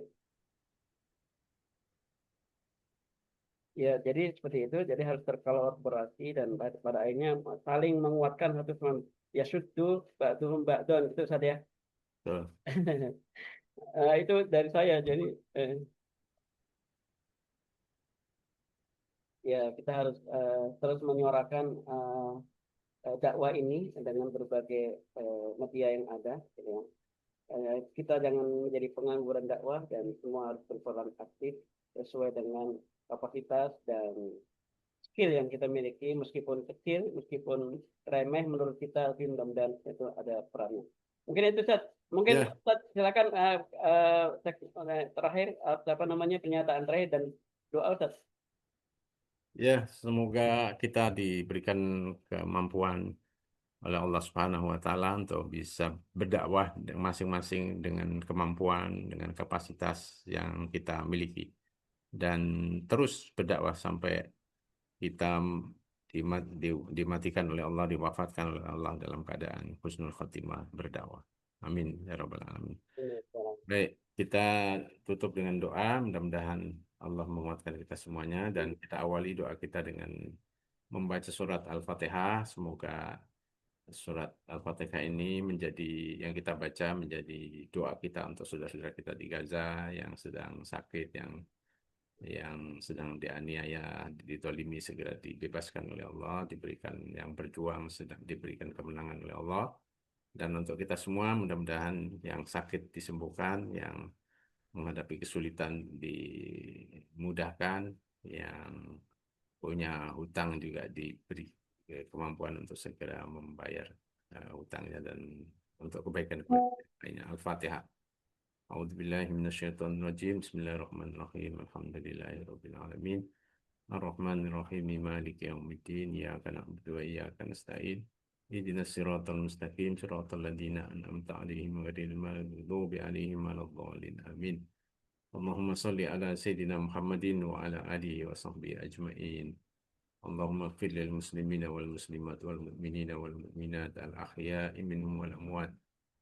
Ya, jadi seperti itu. Jadi harus terkolaborasi dan pada akhirnya saling menguatkan satu sama lain. Ya syuddu ba'duhum ba'don itu saja ya. Betul. Itu dari saya. Jadi ya kita harus terus menyuarakan dakwah ini dengan berbagai media yang ada, gitu ya. kita jangan menjadi pengangguran dakwah dan semua harus berperan aktif sesuai dengan kapasitas dan skill yang kita miliki, meskipun kecil, meskipun remeh menurut kita, tapi mudah-mudahan itu ada perannya. Mungkin itu, Ustaz. Mungkin Ya. Ustaz, silakan terakhir apa namanya pernyataan terakhir dan doa, Ustaz. Ya, semoga kita diberikan kemampuan oleh Allah Subhanahu wa Ta'ala untuk bisa berdakwah masing-masing dengan kemampuan, dengan kapasitas yang kita miliki, dan terus berdakwah sampai kita dimatikan oleh Allah, diwafatkan oleh Allah dalam keadaan husnul khotimah berdakwah. Amin ya rabbal alamin. Baik, kita tutup dengan doa. Mudah-mudahan Allah menguatkan kita semuanya, dan kita awali doa kita dengan membaca surat Al-Fatihah. Semoga surat Al-Fatihah ini yang kita baca menjadi doa kita untuk saudara-saudara kita di Gaza yang sedang sakit, yang sedang dianiaya, ditolimi, segera dibebaskan oleh Allah, diberikan, yang berjuang sedang diberikan kemenangan oleh Allah. Dan untuk kita semua, mudah-mudahan yang sakit disembuhkan, yang menghadapi kesulitan dimudahkan, yang punya hutang juga diberi kemampuan untuk segera membayar hutangnya, dan untuk kebaikan lainnya. Al-Fatihah. A'udzubillahi minasyaitonirrajim. Bismillahirrahmanirrahim. Alhamdulillahirabbil alamin. Ar-Rahmanir-Rahim. Maliki yaumiddin. Iyyaka na'budu wa iyyaka nasta'in. Ihdinas siratal mustaqim, siratal ladzina an'amta 'alaihim ghairil maghdubi 'alaihim waladdallin. Amin. Allahumma shalli ala sayyidina Muhammadin wa ala alihi wa sahbihi ajma'in. Allahumma ighfir lil muslimina wal muslimat wal mu'minina wal mu'minat al ahya'i minhum wal amwat.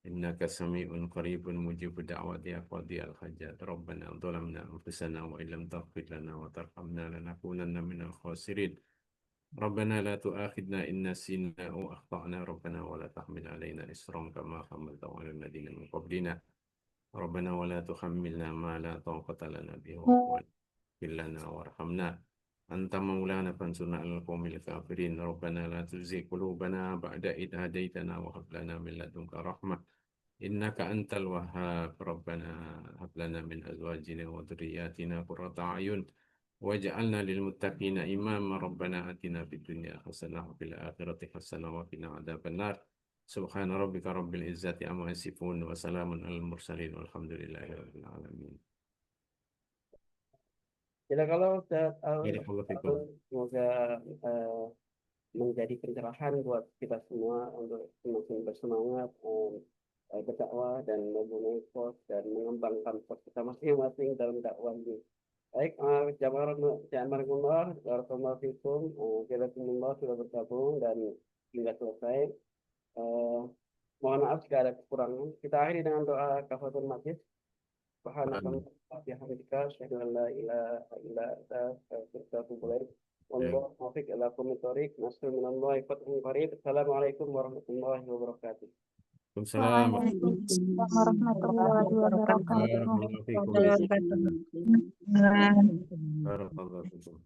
Innaka sami'un qaribun mujibud da'wati ya qadiyal hajat. Rabbana dhalamna anfusana wa illam taghfir lana wa tarhamna lanakunanna minal khasirin. Rabbana la tu'akhidna in nasina aw akhtana. Rabbana wa la tahmil alaina isran kama hamaltahu 'alal ladzina min qablina. Rabbana wa la tuhammilna ma la taqata lana bihi wa'fu lana warhamna. Anta maulana fansurna 'alal qaumil kafirin. Rabbana la tuzigh qulubana ba'da idh hadaytana wa hab lana min ladunka rahmah innaka antal wahhab. Rabbana hab lana min azwajina wa dhurriyyatina qurrata a'yun waj'alna lil muttaqina imama. Rabbana atina fid dunya hasanah wa fil akhirati hasanah wa qina adzabannar. Subhana rabbika rabbil izzati amma yasifun wa salamun alal mursalin walhamdulillahi rabbil alamin. Jadi kalau Ustaz, Barakallahu fikum. semoga menjadi pencerahan buat kita semua untuk semakin bersemangat berdakwah dan mempunyai pos dan mengembangkan pos kita masing-masing dalam dakwah ini. Baik, Jazakumullah, barakallahu fikum, jazakumullah sudah bergabung dan hingga selesai. Mohon maaf jika ada kekurangan. Kita akhiri dengan doa kafaratul majlis. Subhanallah, bihamdika, asyhadu an la ilaha illa anta, astaghfiruka wa atubu ilaik. Wallahu muwaffiq ila aqwamit thoriq. Nasrun minallahi fathun qarib. Assalamualaikum warahmatullahi wabarakatuh. Waalaikumsalam warahmatullahi wabarakatuh. Barakallahu fikum.